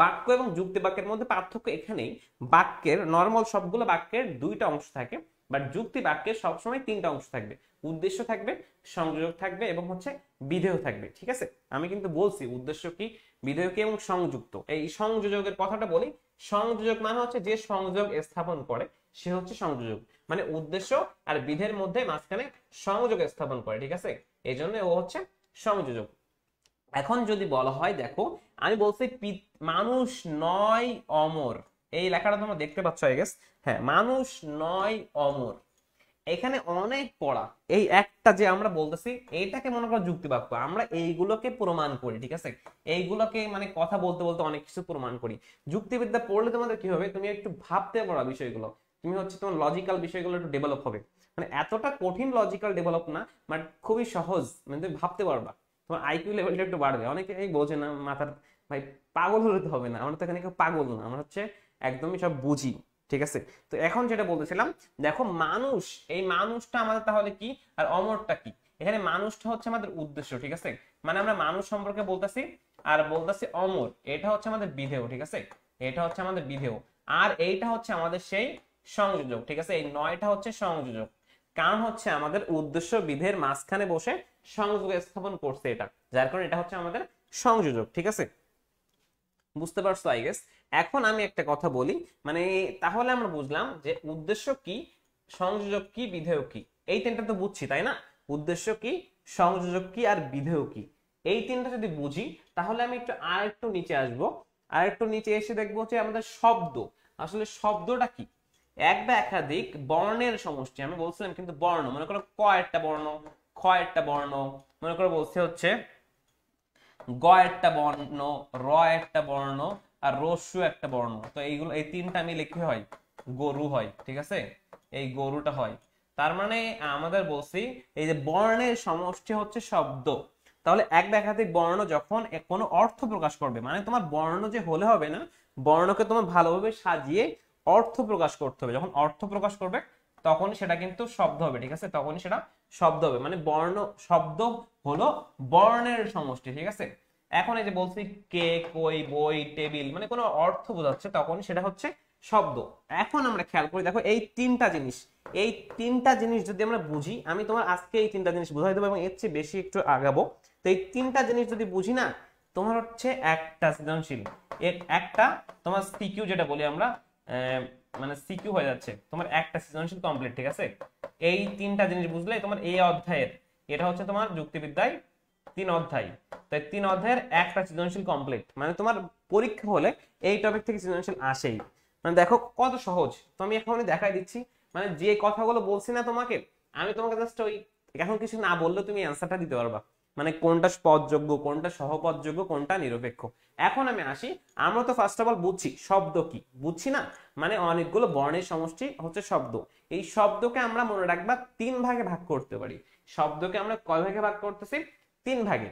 বাক্য এবং যুক্তি বাক্যের মধ্যে পার্থক্য এখানেই, বাক্যের নর্মাল সবগুলো বাক্যের 2টা অংশ থাকে, বাট যুক্তি বাক্যের সবসময় 3টা অংশ থাকবে, উদ্দেশ্য থাকবে, সংযোজক থাকবে এবং হচ্ছে বিধেয় থাকবে। ঠিক আছে, আমি কিন্তু বলছি উদ্দেশ্য কি, বিধেয় কি এবং সংযুক্ত। এই সংযোজকের কথাটা বলি, সংযোজক মানে হচ্ছে যে সংযোগ স্থাপন করে, সে হচ্ছে সংযোজক, মানে উদ্দেশ্য আর বিধের মধ্যে মাঝখানে সংযোগ স্থাপন করে। ঠিক আছে, এই জন্য ও হচ্ছে সংযোজক। এখন যদি বলা হয়, দেখো আমি বলছি মানুষ নয় অমর, এই লেখাটা তোমরা দেখতে পাচ্ছ আই গেস, হ্যাঁ, মানুষ নয় অমর। এখানে অনেক পড়া, এই একটা যে আমরা বলতেছি এইটাকে মনে করো যুক্তি বাক্য, আমরা এইগুলোকে প্রমাণ করি। ঠিক আছে, এইগুলোকে মানে কথা বলতে বলতে অনেক কিছু প্রমাণ করি। যুক্তিবিদ্যা পড়লে তোমাদের কি হবে, তুমি একটু ভাবতে পারো বিষয়গুলো, তুমি হচ্ছে তোমার লজিক্যাল বিষয়গুলো একটু ডেভেলপ হবে, মানে এতটা কঠিন লজিক্যাল ডেভেলপ না, বাট খুবই সহজ, মানে তুমি ভাবতে পারবা, তোমার আইকিউ লেভেলটা একটু বাড়বে। অনেকে এই বোঝে না, মাথার ভাই পাগল হতে হবে না, আমরা তো এখানে কেউ পাগল না, আমরা হচ্ছে একদমই সব বুঝি। ঠিক আছে, তো এখন যেটা বলতেছিলাম, দেখো মানুষ, এই মানুষটা আমাদের তাহলে কি, আর অমরটা কি, এখানে মানুষটা হচ্ছে আমাদের উদ্দেশ্য। ঠিক আছে, মানে আমরা মানুষ সম্পর্কে বলতেছি, আর বলতেছি অমর, এটা হচ্ছে আমাদের বিধেয়। ঠিক আছে, এটা হচ্ছে আমাদের বিধেয়, আর এইটা হচ্ছে আমাদের সেই সংযোজক। ঠিক আছে, এই 9টা হচ্ছে সংযোজক, কারণ হচ্ছে আমাদের উদ্দেশ্য বিধের মাঝখানে বসে সংযোগ স্থাপন করছে এটা, যার কারণে এটা হচ্ছে আমাদের সংযোজক। ঠিক আছে, বুঝতে পারছো আই গেস। এখন আমি একটা কথা বলি, মানে তাহলে আমরা বুঝলাম যে উদ্দেশ্য কি, সংযোজক কি, বিধেয় কি, এই 3টা তো বুঝছি তাই না, উদ্দেশ্য কি, সংযোজক কি আর বিধেয় কি, এই 3টা যদি বুঝি, তাহলে আমি একটু আরেকটু নিচে আসবো, আরেকটু নিচে এসে দেখবো যে আমাদের শব্দ, আসলে শব্দটা কি, এক বা একাধিক বর্ণের সমষ্টি। আমি বলছিলাম কিন্তু বর্ণ, মনে করো ক একটা বর্ণ, খ একটা বর্ণ, মনে করো বলছে হচ্ছে গ একটা বর্ণ, র একটা বর্ণ, আর রস্যু একটা বর্ণ। তো এইগুলো, এই 3টা মিলে কি হয়, গরু হয়। ঠিক আছে, এই গরুটা হয়। তার মানে আমাদের বলছি এই যে বর্ণের সমষ্টি হচ্ছে শব্দ। তাহলে এক বা একাধিক বর্ণ যখন কোনো অর্থ প্রকাশ করবে, মানে তোমার বর্ণ যে হলে হবে না, বর্ণকে তোমার ভালোভাবে সাজিয়ে অর্থ প্রকাশ করতে হবে। যখন অর্থ প্রকাশ করবে তখন সেটা কিন্তু শব্দ হবে। ঠিক আছে, তখনই সেটা শব্দ হবে, মানে বর্ণ, শব্দ হলো বর্ণের সমষ্টি। ঠিক আছে, এখন এই যে বলছি কে, কই, বই, টেবিল, মানে কোনো অর্থ বোঝাচ্ছে, তখন সেটা হচ্ছে শব্দ। এখন আমরা খেয়াল করি, দেখো এই 3টা জিনিস, এই 3টা জিনিস যদি আমরা বুঝি, আমি তোমার আজকে এই 3টা জিনিস বুঝাই দেবো এবং এর চেয়ে বেশি একটু আগাবো। তো এই 3টা জিনিস যদি বুঝি না, তোমার হচ্ছে একটা সৃজনশীল, এর একটা তোমার সিকিউ যেটা বলি আমরা, মানে সিকিউ হয়ে যাচ্ছে, তোমার একটা সৃজনশীল কমপ্লিট। ঠিক আছে, এই তিনটা জিনিস বুঝলে তোমার এই অধ্যায়ের, এটা হচ্ছে তোমার যুক্তিবিদ্যায় 3 অধ্যায়, তাই 3 অধ্যায়ের একটা সৃজনশীল কমপ্লিট। মানে তোমার পরীক্ষা হলে এই টপিক থেকে সৃজনশীল আসেই। মানে দেখো কত সহজ, তো আমি এখনই দেখাই দিচ্ছি। মানে যে কথাগুলো বলছি না তোমাকে, আমি তোমাকে জাস্ট ওই এখন কিছু না বললেও তুমি অ্যান্সারটা দিতে পারবা, মানে কোনটা পদযোগ্য, কোনটা সহপদযোগ্য, কোনটা নিরপেক্ষ। এখন আমি আসি, আমরা তো ফার্স্ট অফ অল বুঝছি শব্দ কি, বুঝছি না, মানে অনেকগুলো বর্ণের সমষ্টি হচ্ছে শব্দ। এই শব্দকে আমরা মনে রাখবা 3 ভাগে ভাগ করতে পারি। শব্দকে আমরা কয় ভাগে ভাগ করতেছি? 3 ভাগে।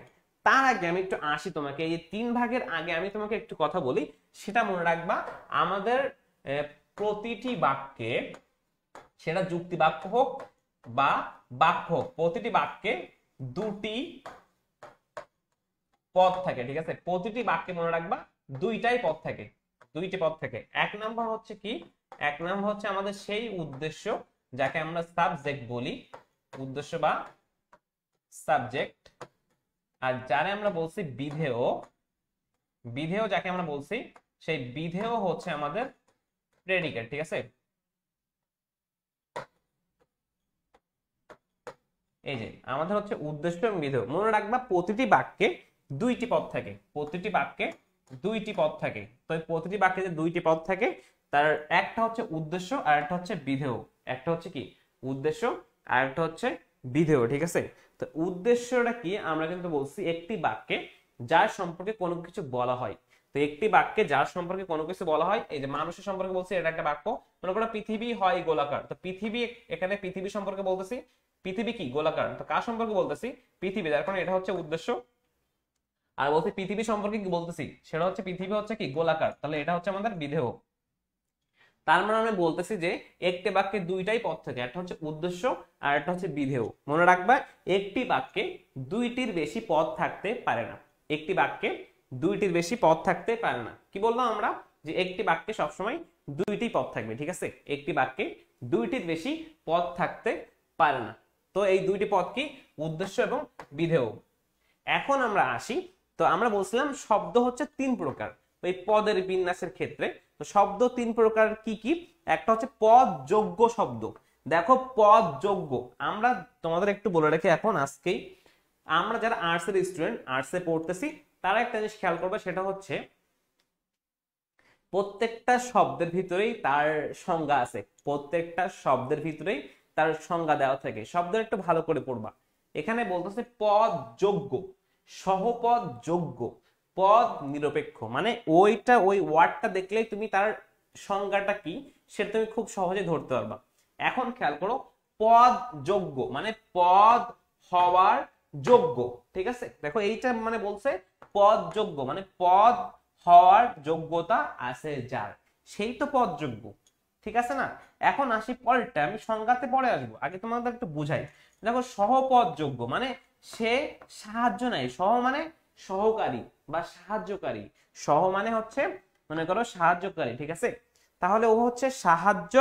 তার আগে আমি একটু আসি তোমাকে, এই 3 ভাগের আগে আমি তোমাকে একটু কথা বলি, সেটা মনে রাখবা। আমাদের প্রতিটি বাক্যে, সেটা যুক্তি বাক্য হোক বা বাক্য হোক, প্রতিটি বাক্যে 2টি পদ থাকে। ঠিক আছে, প্রতিটি বাক্যে মনে রাখবা 2টাই পদ থাকে, 2টি পদ থাকে। এক নাম্বার হচ্ছে কি? এক নাম্বার হচ্ছে আমাদের সেই উদ্দেশ্য, যাকে আমরা সাবজেক্ট বলি, উদ্দেশ্য বা সাবজেক্ট। আর যারে আমরা বলছি বিধেয়, বিধেয় যাকে আমরা বলছি, সেই বিধেয় হচ্ছে আমাদের প্রেডিকেট। ঠিক আছে, এই যে আমাদের হচ্ছে উদ্দেশ্য এবং বিধেয়। মনে রাখবা প্রতিটি বাক্যে 2টি পদ থাকে, প্রতিটি বাক্যে 2টি পদ থাকে। তো প্রতিটি বাক্যে যে 2টি পদ থাকে, তার একটা হচ্ছে উদ্দেশ্য আর একটা হচ্ছে বিধেয়। একটা হচ্ছে কি? উদ্দেশ্য আর একটা হচ্ছে বিধেয়। ঠিক আছে, তো উদ্দেশ্যটা কি? আমরা কিন্তু বলছি একটি বাক্যে যার সম্পর্কে কোনো কিছু বলা হয়। তো একটি বাক্যে যার সম্পর্কে কোনো কিছু বলা হয়, এই যে মানুষের সম্পর্কে বলছি, এটা একটা বাক্য। মনে করো পৃথিবী হয় গোলাকার, তো পৃথিবী, এখানে পৃথিবী সম্পর্কে বলতেছি, পৃথিবী কি? গোলাকার। তো কার সম্পর্কে বলতেছি? পৃথিবী, যার কারণে এটা হচ্ছে উদ্দেশ্য। আর বলছি পৃথিবী সম্পর্কে কি বলতেছি, সেটা হচ্ছে পৃথিবী হচ্ছে কি? গোলাকার, তাহলে এটা হচ্ছে আমাদের বিধেয়। তার মানে আমি বলতেছি যে একটি বাক্যে 2টাই পদ থাকে, একটা হচ্ছে উদ্দেশ্য আর একটা হচ্ছে বিধেয়। মনে রাখবা একটি বাক্যে 2টির বেশি পদ থাকতে পারে না। একটি বাক্যে 2টির বেশি পদ থাকতে পারে না। কি বললাম আমরা? যে একটি বাক্যে সবসময় 2টি পদ থাকবে। ঠিক আছে, একটি বাক্যে 2টির বেশি পদ থাকতে পারে না। তো এই 2টি পদ কি? উদ্দেশ্য এবং বিধেয়। এখন আমরা আসি, তো আমরা বলছিলাম শব্দ হচ্ছে 3 প্রকার এই পদের বিন্যাসের ক্ষেত্রে। তো শব্দ 3 প্রকার কি কি? একটা হচ্ছে পদযোগ্য শব্দ। দেখো পদযোগ্য, আমরা তোমাদের একটু বলে রাখি এখন আজকেই, আমরা যারা আর্টসের স্টুডেন্ট, আর্টসে পড়তেছি, তারা একটা জিনিস খেয়াল করবে, সেটা হচ্ছে প্রত্যেকটা শব্দের ভিতরেই তার সংজ্ঞা আছে। প্রত্যেকটা শব্দের ভিতরেই তার সংজ্ঞা দেওয়া থাকে। শব্দের একটু ভালো করে পড়বা। এখানে বলতেছে পদযোগ্য, সহপদযোগ্য, পদ নিরপেক্ষ। মানে ওইটা, ওই ওয়ার্ডটা দেখলেই তুমি তার সংজ্ঞাটা কি সেটা তুমি খুব সহজে ধরতে পারবা। এখন খেয়াল করো, পদযোগ্য মানে পদ হওয়ার যোগ্য। ঠিক আছে, দেখো এইটা মানে বলছে পদযোগ্য মানে পদ হওয়ার যোগ্যতা আছে যার, সেই তো পদযোগ্য। ঠিক আছে না? এখন আসি পরেরটা, আমি সংজ্ঞাতে পরে আসবো, আগে তোমাদের একটু বুঝাই। দেখো সহপদযোগ্য মানে সে সাহায্য নেয়। সহ মানে সহকারী বা সাহায্যকারী। সহ মানে হচ্ছে মনে করো সাহায্যকারী। ঠিক আছে, তাহলে ও হচ্ছে সাহায্য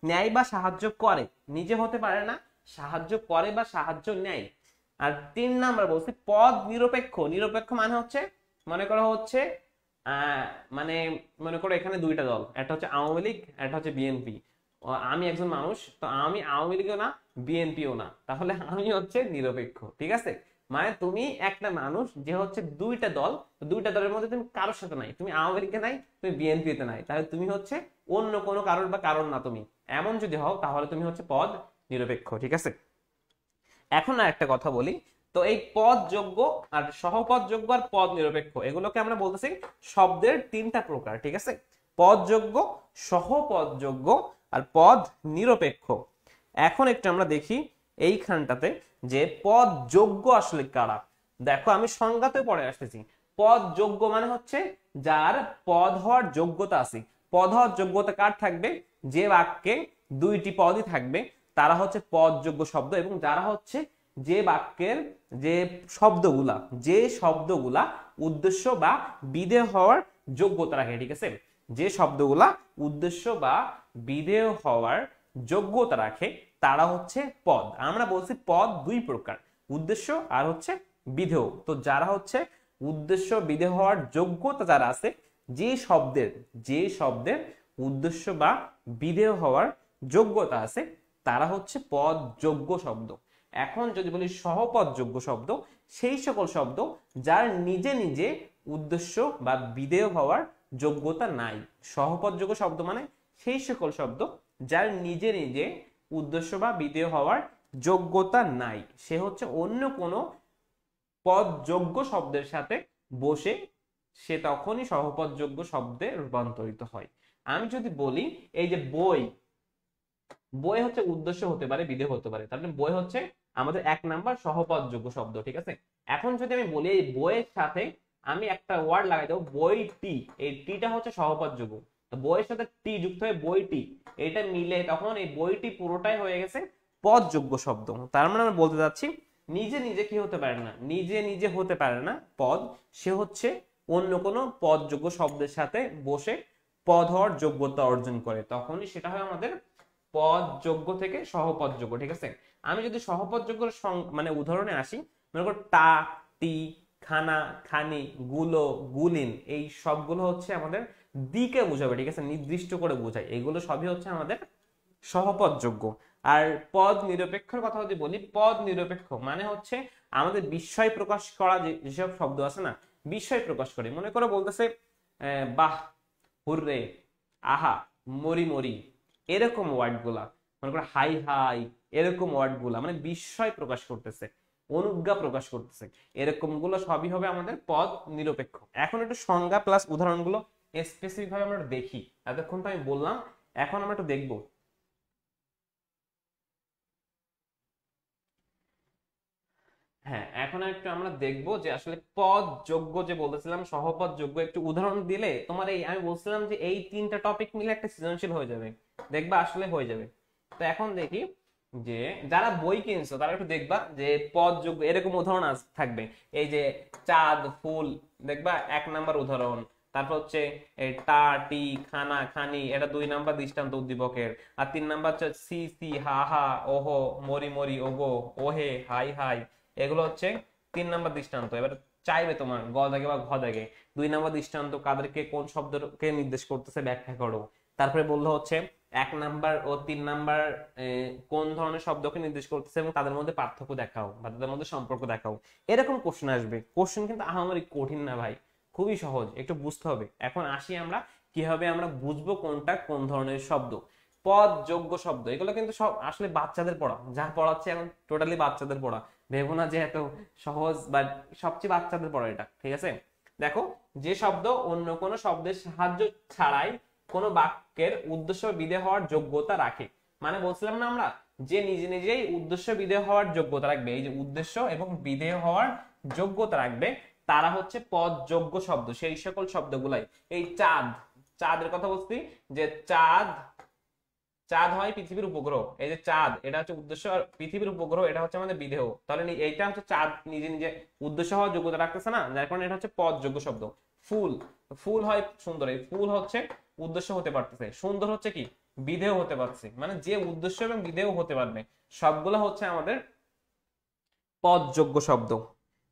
নেয় বা সাহায্য করে, নিজে হতে পারে না, সাহায্য করে বা সাহায্য নেয়। আর 3 নাম্বার বলছি পদ নিরপেক্ষ। নিরপেক্ষ মানে হচ্ছে মনে করো হচ্ছে মানে মনে করো এখানে 2টা দল, একটা হচ্ছে আওয়ামী লীগ, একটা হচ্ছে বিএনপি। আমি একজন মানুষ, তো আমি আওয়ামী লীগও না, বিএনপিও না, তাহলে আমি হচ্ছে নিরপেক্ষ। ঠিক আছে, মানে তুমি একটা মানুষ যে হচ্ছে 2টা দল, 2টা দলের মধ্যে তুমি কারোর সাথে নাই, তুমি আওয়ামী লীগে নাই, তুমি বিএনপিতে নাই, তাহলে তুমি হচ্ছে অন্য কোনো কারোর বা কারণ না। তুমি এমন যদি হও তাহলে তুমি হচ্ছে পদ নিরপেক্ষ। ঠিক আছে, এখন আর একটা কথা বলি, তো এই পদ যোগ্য আর সহপদ যোগ্য আর পদ নিরপেক্ষ, এগুলোকে আমরা বলতেছি শব্দের 3টা প্রকার। ঠিক আছে, পদ যোগ্য, সহপদ যোগ্য আর পদ নিরপেক্ষ। এখন একটু আমরা দেখি এইখানটাতে যে পদ যোগ্য আসলে কারা। দেখো আমি সংজ্ঞাতে পড়ে আসতেছি। পদ যোগ্য মানে হচ্ছে যার পদ হওয়ার যোগ্যতা আছে। পদ হওয়ার যোগ্যতা কার থাকবে? যে বাক্যে 2টি পদই থাকবে তারা হচ্ছে পদযোগ্য শব্দ। এবং যারা হচ্ছে যে বাক্যের যে শব্দগুলা, যে শব্দগুলা উদ্দেশ্য বা বিধেয় হওয়ার যোগ্যতা রাখে। ঠিক আছে, যে শব্দগুলা উদ্দেশ্য বা বিধেয় হওয়ার যোগ্যতা রাখে তারা হচ্ছে পদ। আমরা বলছি পদ 2 প্রকার, উদ্দেশ্য আর হচ্ছে বিধেয়। তো যারা হচ্ছে উদ্দেশ্য বিধেয় হওয়ার যোগ্যতা যারা আছে, যে শব্দের উদ্দেশ্য বা বিধেয় হওয়ার যোগ্যতা আছে তারা হচ্ছে পদযোগ্য শব্দ। এখন যদি বলি সহপদযোগ্য শব্দ, সেই সকল শব্দ যার নিজে নিজে উদ্দেশ্য বা বিধেয় হওয়ার যোগ্যতা নাই। সহপদযোগ্য শব্দ মানে সেই সকল শব্দ যার নিজে নিজে উদ্দেশ্য বা বিধেয় হওয়ার যোগ্যতা নাই, সে হচ্ছে অন্য কোনো পদযোগ্য শব্দের সাথে বসে সে তখনই সহপদযোগ্য শব্দে রূপান্তরিত হয়। আমি যদি বলি এই যে বই, বই হচ্ছে উদ্দেশ্য হতে পারে, বিধেয় হতে পারে, তার মানে বই হচ্ছে আমাদের 1 নাম্বার সহপদযোগ্য শব্দ, ঠিক আছে। এখন যদি আমি বলি এই বইয়ের সাথে আমি একটা ওয়ার্ড লাগাই দেবো বইটি, এই টিটা হচ্ছে সহপদযোগ্য, তো বইয়ের সাথে টি যুক্ত হয়ে বইটি, এটা মিলে তখন এই বইটি পুরোটাই হয়ে গেছে পদযোগ্য শব্দ। তার মানে আমি বলতে চাচ্ছি নিজে নিজে কি হতে পারে না, নিজে নিজে হতে পারে না পদ, সে হচ্ছে অন্য কোনো পদযোগ্য শব্দের সাথে বসে পদ হওয়ার যোগ্যতা অর্জন করে, তখনই সেটা হয় আমাদের পদযোগ্য থেকে সহপদযোগ্য, ঠিক আছে। আমি যদি সহপদযোগ্য মানে উদাহরণে আসি, মনে করো টা, টি, খানা, খানি, গুলো, গুলিন, এই সবগুলো হচ্ছে আমাদের দিকে বোঝাবে, ঠিক আছে, নির্দিষ্ট করে বোঝায়, এগুলো সবই হচ্ছে আমাদের সহপদযোগ্য। আর পদ নিরপেক্ষর কথা যদি বলি, পদ নিরপেক্ষ মানে হচ্ছে আমাদের বিস্ময় প্রকাশ করা যেসব শব্দ আছে না, বিস্ময় প্রকাশ করে, মনে করে বলতেছে বাহ, হুররে, আহা, মরি মরি, এরকম ওয়ার্ড গুলা, মনে করো হাই হাই, এরকম ওয়ার্ড গুলা মানে বিস্ময় প্রকাশ করতেছে, অনুজ্ঞা প্রকাশ করতেছে, এরকম গুলো সবই হবে আমাদের পদ নিরপেক্ষ। এখন একটু সংজ্ঞা প্লাস উদাহরণগুলো স্পেসিফিক ভাবে আমরা দেখি। এতক্ষণ তো আমি বললাম, এখন আমরা একটু দেখবো। হ্যাঁ, এখন একটু আমরা দেখবো যে আসলে পদ যোগ্য যে বলতেছিলাম, সহপদ যোগ্য, একটু উদাহরণ দিলে তোমার এই আমি বলছিলাম যে এই 3টা টপিক মিলে একটা সৃজনশীল হয়ে যাবে, দেখবা আসলে হয়ে যাবে। তো এখন দেখি যে যারা বই কিনছো তারা একটু দেখবা যে পদ যোগ্য এরকম উদাহরণ থাকবে, এই যে চাঁদ, ফুল, দেখবা 1 নাম্বার উদাহরণ। তারপর হচ্ছে এই টা, টি, খানা, খানি, এটা 2 নাম্বার দৃষ্টান্ত উদ্দীপকের। আর 3 নাম্বার হচ্ছে সি সি, হা হা, ওহো, মরি মরি, ওগো, ওহে, হাই হাই, এগুলো হচ্ছে 3 নাম্বার দৃষ্টান্ত। এবার চাইবে তোমার গ দাগে বা ঘ দাগে 2 নাম্বার দৃষ্টান্ত কাদেরকে কোন শব্দকে নির্দেশ করতেছে ব্যাখ্যা করো। তারপরে বললো হচ্ছে 1 নাম্বার ও 3 নাম্বার কোন ধরনের শব্দকে নির্দেশ করতেছে এবং তাদের মধ্যে পার্থক্য দেখাও বা তাদের মধ্যে সম্পর্ক দেখাও। এরকম কোশ্চেন আসবে। কোশ্চেন কিন্তু আহামরি কঠিন না ভাই, খুবই সহজ, একটু বুঝতে হবে। এখন আসি আমরা কিভাবে আমরা বুঝবো কোনটা কোন ধরনের শব্দ। পদ যোগ্য শব্দ এগুলো কিন্তু সব আসলে বাচ্চাদের পড়া, যা পড়াচ্ছে এখন টোটালি বাচ্চাদের পড়া, ভেবো না যে এত সহজ, বা সবচেয়ে বাচ্চাদের পড়া এটা, ঠিক আছে। দেখো, যে শব্দ অন্য কোনো শব্দের সাহায্য ছাড়াই কোনো বাক্যের উদ্দেশ্য বিধেয় হওয়ার যোগ্যতা রাখে, মানে বলছিলাম না আমরা যে নিজে নিজেই উদ্দেশ্য বিধেয় হওয়ার যোগ্যতা রাখবে, এই যে উদ্দেশ্য এবং বিধেয় হওয়ার যোগ্যতা রাখবে, তারা হচ্ছে পদযোগ্য শব্দ। সেই সকল শব্দগুলাই, এই চাঁদ, চাঁদের কথা বলছি যে চাঁদ, চাঁদ হয় পৃথিবীর উপগ্রহ, এই যে চাঁদ এটা হচ্ছে উদ্দেশ্য, আর পৃথিবীর উপগ্রহ এটা হচ্ছে আমাদের বিধেয়, তাহলে এইটা হচ্ছে চাঁদ নিজে নিজে উদ্দেশ্য হওয়ার যোগ্যতা রাখতেছে না, যার কারণে এটা হচ্ছে পদযোগ্য শব্দ। ফুল, ফুল হয় সুন্দর, এই ফুল হচ্ছে উদ্দেশ্য হতে পারতেছে, সুন্দর হচ্ছে কি বিধেয় হতে পারছে, মানে যে উদ্দেশ্য এবং বিধেয় হতে পারবে, সবগুলো হচ্ছে আমাদের পদযোগ্য শব্দ।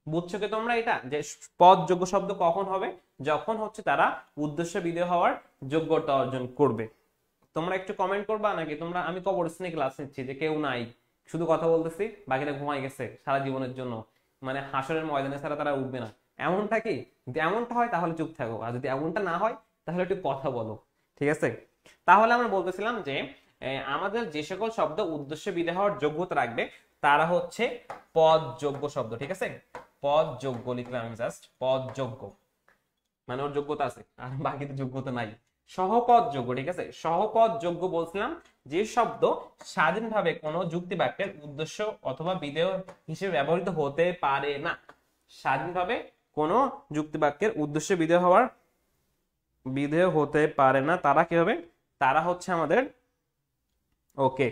বুঝছো কি তোমরা এটা, যে পদযোগ্য শব্দ কখন হবে, যখন হচ্ছে তারা উদ্দেশ্য বিধেয় হওয়ার যোগ্যতা অর্জন করবে। তোমরা একটু কমেন্ট করবা নাকি তোমরা, আমি কবর স্নেক ক্লাস নিচ্ছি যে কেউ নাই, শুধু কথা বলতেছি, বাকিটা ঘুমাই গেছে সারা জীবনের জন্য, মানে হাসরের ময়দানে ছাড়া তারা উঠবে না, এমনটা কি? যদি এমনটা হয় তাহলে চুপ থাকো, আর যদি এমনটা না হয় তাহলে একটু কথা বলো, ঠিক আছে। তাহলে আমরা বলতেছিলাম যে আমাদের যে সকল শব্দ উদ্দেশ্য বিধেয় হওয়ার যোগ্যতা রাখবে তারা হচ্ছে পদযোগ্য শব্দ, ঠিক আছে। পদযোগ্য লিখলাম আমি, জাস্ট পদযোগ্য মানে ওর যোগ্যতা আছে, আর বাকিতে যোগ্যতা নাই। সহপদ যোগ্য, ঠিক আছে। সহপদ যোগ্য বলছিলাম যে শব্দ স্বাধীনভাবে কোনো যুক্তি বাক্যের উদ্দেশ্য অথবা বিধেয় হিসেবে ব্যবহৃত হতে পারে না। স্বাধীনভাবে কোনো যুক্তি বাক্যের উদ্দেশ্য বিধেয় হতে পারে না, তারা কি হবে? তারা হচ্ছে আমাদের, ওকে,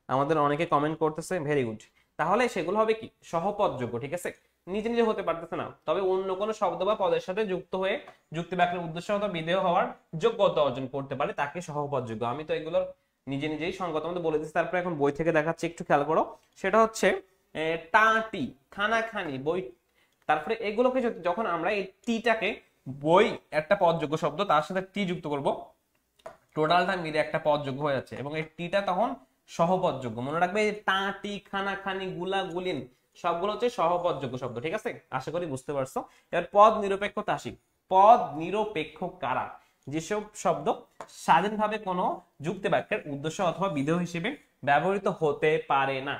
আমাদের অনেকে কমেন্ট করতেছে, ভেরি গুড। তাহলে সেগুলো হবে কি সহপদ যোগ্য, ঠিক আছে। নিজে নিজে হতে পারতেছে না, তবে অন্য কোনো শব্দ বা পদের সাথে যুক্ত হয়ে যুক্তি বাক্যের উদ্দেশ্য অথবা বিধেয় হওয়ার যোগ্যতা অর্জন করতে পারে, তাকে সহপদ যোগ্য। আমি তো এগুলোর নিজে নিজেই সঙ্গত মধ্যে বলে দিচ্ছি, তারপরে এখন বই থেকে দেখাচ্ছি, একটু খেয়াল করো। সেটা হচ্ছে টাটি, খানা, খানি, বই। তারপরে এগুলোকে যখন আমরা এই টিটাকে, বই একটা পদযোগ্য শব্দ, তার সাথে টি যুক্ত করব, টোটালটা মিলে একটা পদযোগ্য হয়ে যাচ্ছে, এবং এই টিটা তখন সহপদযোগ্য। মনে রাখবে এই টা টি খানা খানি গুলা গুলিন সবগুলো হচ্ছে সহপদযোগ্য শব্দ, ঠিক আছে? আশা করি বুঝতে পারছো। এবার পদ নিরপেক্ষতা আসি। পদ নিরপেক্ষ কারা? যেসব শব্দ স্বাধীনভাবে কোনো যুক্তি বাক্যের উদ্দেশ্য অথবা বিধেয় হিসেবে ব্যবহৃত হতে পারে না,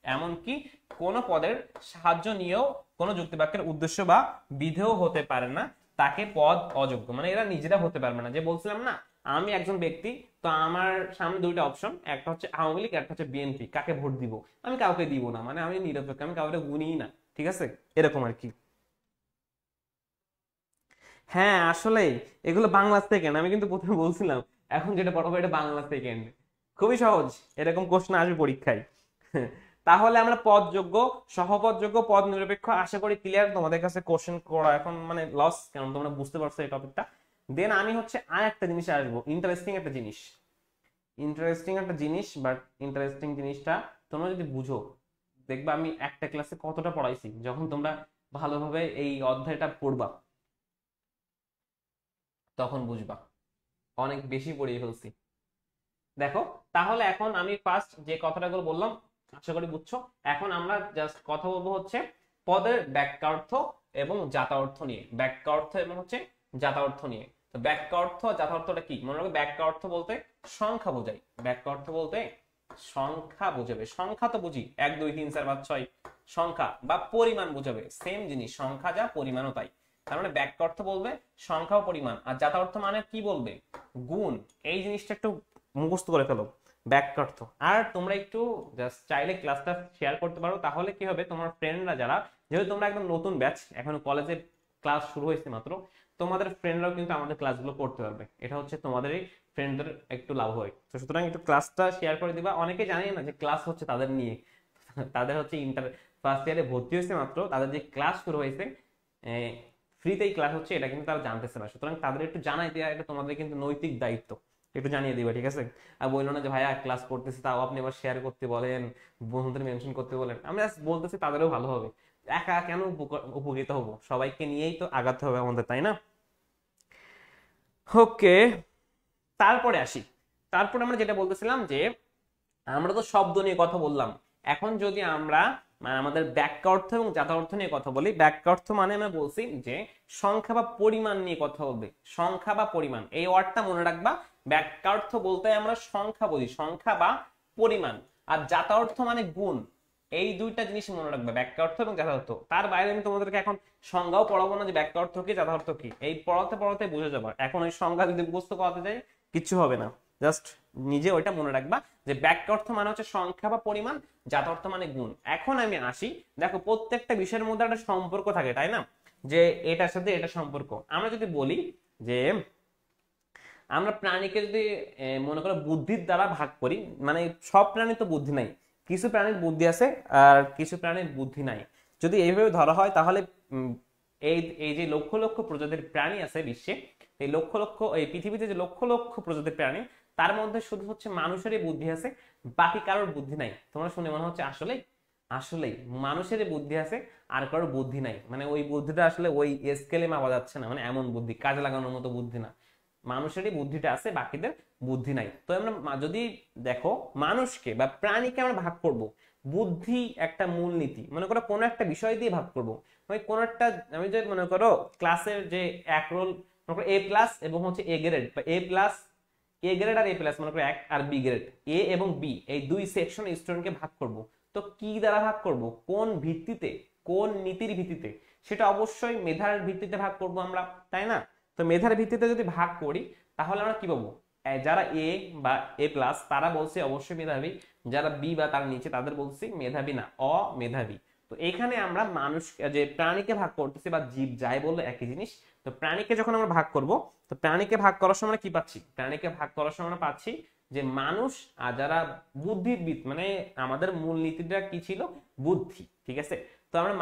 এমনকি কোন পদের সাহায্য নিয়েও কোনো যুক্তি বাক্যের উদ্দেশ্য বা বিধেয় হতে পারে না, তাকে পদ অযোগ্য। মানে এরা নিজেরা হতে পারবে না। যে বলছিলাম না, আমি একজন ব্যক্তি, তো আমার সামনে দুইটা অপশন, একটা হচ্ছে আওয়ামী লীগ, একটা হচ্ছে বিএনপি, কাকে ভোট দিব? আমি কাউকে দিব না, মানে আমি নিরপেক্ষ, আমি কাউকে গুনিই না, ঠিক আছে? এরকম আর কি। হ্যাঁ আসলে এগুলো বাংলা সেকেন্ড, আমি কিন্তু প্রথমে বলছিলাম, এখন যেটা পড়াবো এটা বাংলা সেকেন্ড। খুবই সহজ, এরকম প্রশ্ন আসবে পরীক্ষায়। তাহলে আমরা পদযোগ্য, সহপদযোগ্য, পদ নিরপেক্ষ আশা করি ক্লিয়ার। তোমাদের কাছে কোশ্চেন করা এখন মানে লস, কারণ তোমরা বুঝতে পারছো এই টপিকটা। দেন আমি হচ্ছে আর একটা জিনিস আসবো, ইন্টারেস্টিং একটা জিনিস। ইন্টারেস্টিং একটা জিনিস, বাট ইন্টারেস্টিং জিনিসটা তোমরা যদি বুঝো, দেখবা আমি একটা ক্লাসে কতটা পড়াইছি। যখন তোমরা ভালোভাবে এই অধ্যায়টা পড়বা তখন বুঝবা অনেক বেশি পড়িয়ে ফেলছি। দেখো, তাহলে এখন আমি ফার্স্ট যে কথাটাগুলো বললাম আশা করি বুঝছো। এখন আমরা জাস্ট কথা বলবো হচ্ছে পদের বাক্যার্থ এবং যাতার্থ নিয়ে। বাক্যার্থ এবং হচ্ছে যাতার্থ নিয়ে। তো বাক্যার্থ যাতার্থটা কি? মনে রাখবে বাক্যার্থ বলতে সংখ্যা বোঝায়। বাক্যার্থ বলতে সংখ্যা বোঝাবে। সংখ্যা তো বুঝি 1 2 3 4 5 6 সংখ্যা, বা পরিমাণ বোঝাবে, সেম জিনিস, সংখ্যা যা পরিমাণও তাই। তার মানে বাক্যার্থ বলবে সংখ্যা ও পরিমাণ, আর যাতার্থ মানে কি বলবে? গুণ। এই জিনিসটা একটু মুখস্থ করে ফেলো, বাক্যার্থ। আর তোমরা একটু জাস্ট চাইলে ক্লাসটা শেয়ার করতে পারো, তাহলে কি হবে, তোমার ফ্রেন্ডরা যারা, যেহেতু তোমরা একদম নতুন ব্যাচ, এখন কলেজে ক্লাস শুরু হয়েছে মাত্র, তোমাদের ফ্রেন্ডরাও কিন্তু আমাদের ক্লাসগুলো করতে পারবে। এটা হচ্ছে তোমাদেরই ফ্রেন্ডদের একটু লাভ হয়। তো সুতরাং একটু ক্লাসটা শেয়ার করে দিবা। অনেকে জানে না যে ক্লাস হচ্ছে তাদের নিয়ে, তাদের হচ্ছে ইন্টার ফার্স্ট ইয়ারে ভর্তি হয়েছে মাত্র, তাদের যে ক্লাস শুরু হয়েছে ফ্রিতেই ক্লাস হচ্ছে, এটা কিন্তু তারা জানতেছে না। সুতরাং তাদের একটু জানাই দেওয়া এটা তোমাদের কিন্তু নৈতিক দায়িত্ব, একটু জানিয়ে দিবা, ঠিক আছে? আর বললো না যে ভাইয়া ক্লাস করতেছি তাও আপনি আবার শেয়ার করতে বলেন, বন্ধুদের মেনশন করতে বলেন। আমি জাস্ট বলতেছি তাদেরও ভালো হবে। একা কেন উপকৃত হবো? সবাইকে নিয়েই তো আগাতে হবে আমাদের, তাই না? ওকে, তারপরে আসি। তারপরে আমরা যেটা বলতেছিলাম যে আমরা তো শব্দ নিয়ে কথা বললাম। এখন যদি আমরা মানে আমাদের বাক্যার্থ এবং যাতার্থ নিয়ে কথা বলি। বাক্যার্থ মানে আমরা বলছি যে সংখ্যা বা পরিমাণ নিয়ে কথা বলবে। সংখ্যা বা পরিমাণ, এই ওয়ার্ডটা মনে রাখবা। বাক্যার্থ বলতে আমরা সংখ্যা বলি, সংখ্যা বা পরিমাণ। আর যাতার্থ মানে গুণ। এই দুইটা জিনিস মনে রাখবে, বাক্যার্থ এবং যাতার্থ। তার বাইরে আমি তোমাদেরকে এখন সংজ্ঞাও পড়াবো না যে বাক্যার্থ কি যাতার্থ কি, এই পড়াতে পড়াতে বুঝে যাবো। এখন ওই সংজ্ঞা যদি মুখস্থ করাতে যাই কিচ্ছু হবে না। জাস্ট নিজে ওইটা মনে রাখবা যে বাক্যার্থ মানে হচ্ছে সংখ্যা বা পরিমাণ, যাতার্থ মানে গুণ। এখন আমি আসি, দেখো প্রত্যেকটা বিষয়ের মধ্যে একটা সম্পর্ক থাকে, তাই না? যে এটার সাথে এটা সম্পর্ক। আমরা যদি বলি যে আমরা প্রাণীকে যদি মনে করো বুদ্ধির দ্বারা ভাগ করি, মানে সব প্রাণীর তো বুদ্ধি নাই, কিছু প্রাণীর বুদ্ধি আছে আর কিছু প্রাণীর বুদ্ধি নাই। যদি এইভাবে ধরা হয় তাহলে এই এই যে লক্ষ লক্ষ প্রজাতির প্রাণী আছে বিশ্বে, এই লক্ষ লক্ষ, এই পৃথিবীতে যে লক্ষ লক্ষ প্রজাতির প্রাণী, তার মধ্যে শুধু হচ্ছে মানুষেরই বুদ্ধি আছে, বাকি কারোর বুদ্ধি নাই। তোমরা শুনে মনে হচ্ছে আসলেই আসলেই মানুষেরই বুদ্ধি আছে আর কারোর বুদ্ধি নাই। মানে ওই বুদ্ধিটা আসলে ওই স্কেলে মাপা যাচ্ছে না, মানে এমন বুদ্ধি কাজে লাগানোর মতো বুদ্ধি না। মানুষেরই বুদ্ধিটা আছে, বাকিদের বুদ্ধি নাই। তো আমরা যদি দেখো মানুষকে বা প্রাণীকে আমরা ভাগ করব, বুদ্ধি একটা মূলনীতি, মনে করো কোনো একটা বিষয় দিয়ে ভাগ করব। মানে কোন একটা, আমি যে মনে করো ক্লাসের যে এক রোল, মনে করো এ প্লাস এবং হচ্ছে এ গ্রেড, বা এ প্লাস এ গ্রেড আর এ প্লাস, মনে করো এক আর বি গ্রেড, এ এবং বি, এই দুই সেকশন স্টুডেন্টকে ভাগ করব। তো কি দ্বারা ভাগ করব, কোন ভিত্তিতে, কোন নীতির ভিত্তিতে? সেটা অবশ্যই মেধার ভিত্তিতে ভাগ করব আমরা, তাই না? তো মেধার ভিত্তিতে যদি ভাগ করি তাহলে আমরা কি পাবো? যারা এ বা এ প্লাস তারা বলছে অবশ্যই মেধাবী, যারা বি বা তার নিচে তাদের বলছি মেধাবী না, অমেধাবী। তো এখানে আমরা মানুষ যে প্রাণীকে ভাগ করতেছি বা জীব যাই বললে একই জিনিস। তো প্রাণীকে যখন আমরা ভাগ করব, তো প্রাণীকে ভাগ করার সময় কি পাচ্ছি? প্রাণীকে ভাগ করার সময় আমরা পাচ্ছি যে মানুষ আর যারা বুদ্ধিবিদ, মানে আমাদের মূলনীতিটা কি ছিল? বুদ্ধি, ঠিক আছে? তো আমরা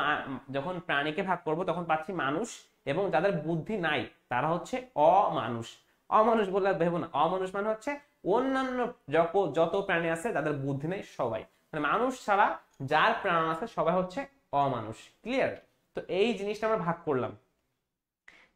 যখন প্রাণীকে ভাগ করব তখন পাচ্ছি মানুষ, এবং যাদের বুদ্ধি নাই তারা হচ্ছে অমানুষ। অমানুষ বলে ভেবো না, অমানুষ মানে হচ্ছে অন্যান্য যত প্রাণী আছে যাদের বুদ্ধি নেই সবাই, মানে মানুষ ছাড়া যার প্রাণ আছে সবাই হচ্ছে অমানুষ। ক্লিয়ার? তো এই জিনিসটা আমরা ভাগ করলাম।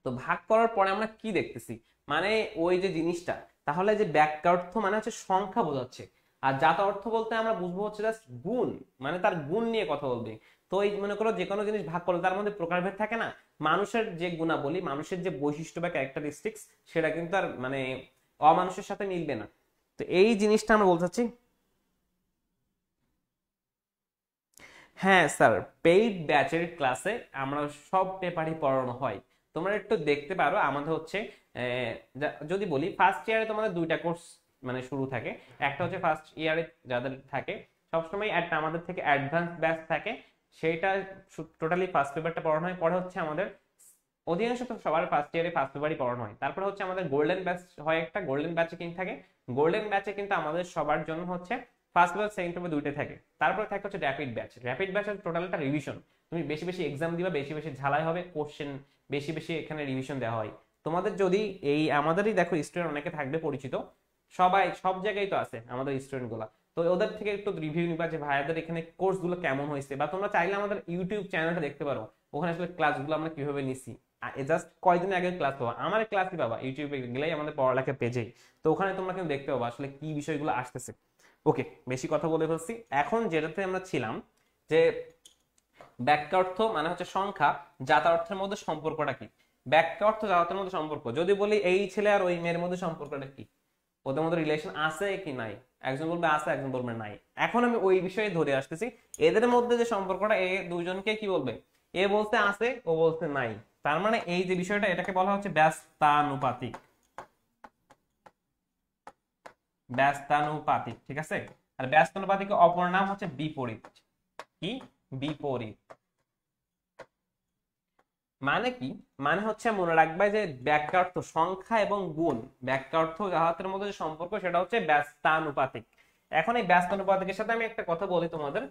তো ভাগ করার পরে আমরা কি দেখতেছি, মানে ওই যে জিনিসটা, তাহলে যে বাক্যার্থ মানে হচ্ছে সংখ্যা বোঝাচ্ছে, আর জাত অর্থ বলতে আমরা বুঝবো হচ্ছে জাস্ট গুণ, মানে তার গুণ নিয়ে কথা বলবে। তো এই মনে করো যে কোনো জিনিস ভাগ করলে তার মধ্যে প্রকারভেদ থাকে না, মানুষের যে গুণাবলী, মানুষের যে বৈশিষ্ট্য বা ক্যারেক্টারিস্টিক্স, সেটা কিন্তু আর মানে অমানুষের সাথে মিলবে না। তো এই জিনিসটা আমরা বলতে চাচ্ছি। হ্যাঁ স্যার, পেইড ব্যাচের ক্লাসে আমরা সব পেপারই পড়ানো হয়, তোমরা একটু দেখতে পারো। আমাদের হচ্ছে যদি বলি ফার্স্ট ইয়ারে তোমাদের দুইটা কোর্স মানে শুরু থাকে। একটা হচ্ছে ফার্স্ট ইয়ারে যাদের থাকে সবসময় একটা আমাদের থেকে অ্যাডভান্স ব্যাচ থাকে, সেইটা টোটালি ফার্স্ট পেপারটা পড়ানো হয়। পরে হচ্ছে আমাদের অধিকাংশ তো সবার ফার্স্ট ইয়ারে ফার্স্ট পেপারই পড়ানো হয়। তারপরে হচ্ছে আমাদের গোল্ডেন ব্যাচ হয়, একটা গোল্ডেন ব্যাচে কিন্তু থাকে। গোল্ডেন ব্যাচে কিন্তু আমাদের সবার জন্য হচ্ছে ফার্স্ট পেপার সেকেন্ড পেপার দুইটাই থাকে। তারপরে থাকে হচ্ছে র্যাপিড ব্যাচ। র্যাপিড ব্যাচের টোটালটা রিভিশন, তুমি বেশি বেশি এক্সাম দিবা, বেশি বেশি ঝালাই হবে কোশ্চেন, বেশি বেশি এখানে রিভিশন দেওয়া হয়। তোমাদের যদি এই আমাদেরই দেখো স্টুডেন্ট অনেকে থাকবে পরিচিত, সবাই সব জায়গায় তো আছে আমাদের স্টুডেন্ট গুলা, তো ওদের থেকে একটু রিভিউ নিবা যে ভাইয়াদের এখানে কোর্স গুলো কেমন হয়েছে। বা তোমরা চাইলে আমাদের ইউটিউব চ্যানেলটা দেখতে পারো, ওখানে আসলে ক্লাসগুলো আমরা কিভাবে নিছি, জাস্ট কয়দিন আগে ক্লাস পাবা, আমার ক্লাসই পাবা ইউটিউবে গেলেই আমাদের পড়ালেখা পেজেই। তো ওখানে তোমরা কিন্তু দেখতে পাবা আসলে কি বিষয়গুলো আসতেছে। ওকে, বেশি কথা বলে ফেলছি। এখন যেটাতে আমরা ছিলাম যে বাক্যার্থ মানে হচ্ছে সংখ্যা, জাতার্থের মধ্যে সম্পর্কটা কি। বাক্যার্থ জাতার্থের মধ্যে সম্পর্ক যদি বলি, এই ছেলে আর ওই মেয়ের মধ্যে সম্পর্কটা কি, ওদের মধ্যে রিলেশন আছে কি নাই, একজন বলবে আছে, একজন বলবে নাই। এখন আমি ওই বিষয়ে ধরে আসতেছি, এদের মধ্যে যে সম্পর্কটা, এ দুইজনকে কি বলবে, এ বলতে আছে, ও বলতে নাই। তার মানে এই যে বিষয়টা, এটাকে বলা হচ্ছে ব্যস্তানুপাতিক। ব্যস্তানুপাতিক, ঠিক আছে। আর ব্যস্তানুপাতিকের অপর নাম হচ্ছে বিপরীত। কি? বিপরীত। মানে কি? মানে হচ্ছে মনে রাখবে যে বাক্যার্থ সংখ্যা এবং গুণ, বাক্যার্থ যাহাতের মধ্যে যে সম্পর্ক সেটা হচ্ছে ব্যস্তানুপাতিক। এখন এই ব্যস্তানুপাতিকের সাথে আমি একটা কথা বলি তোমাদের,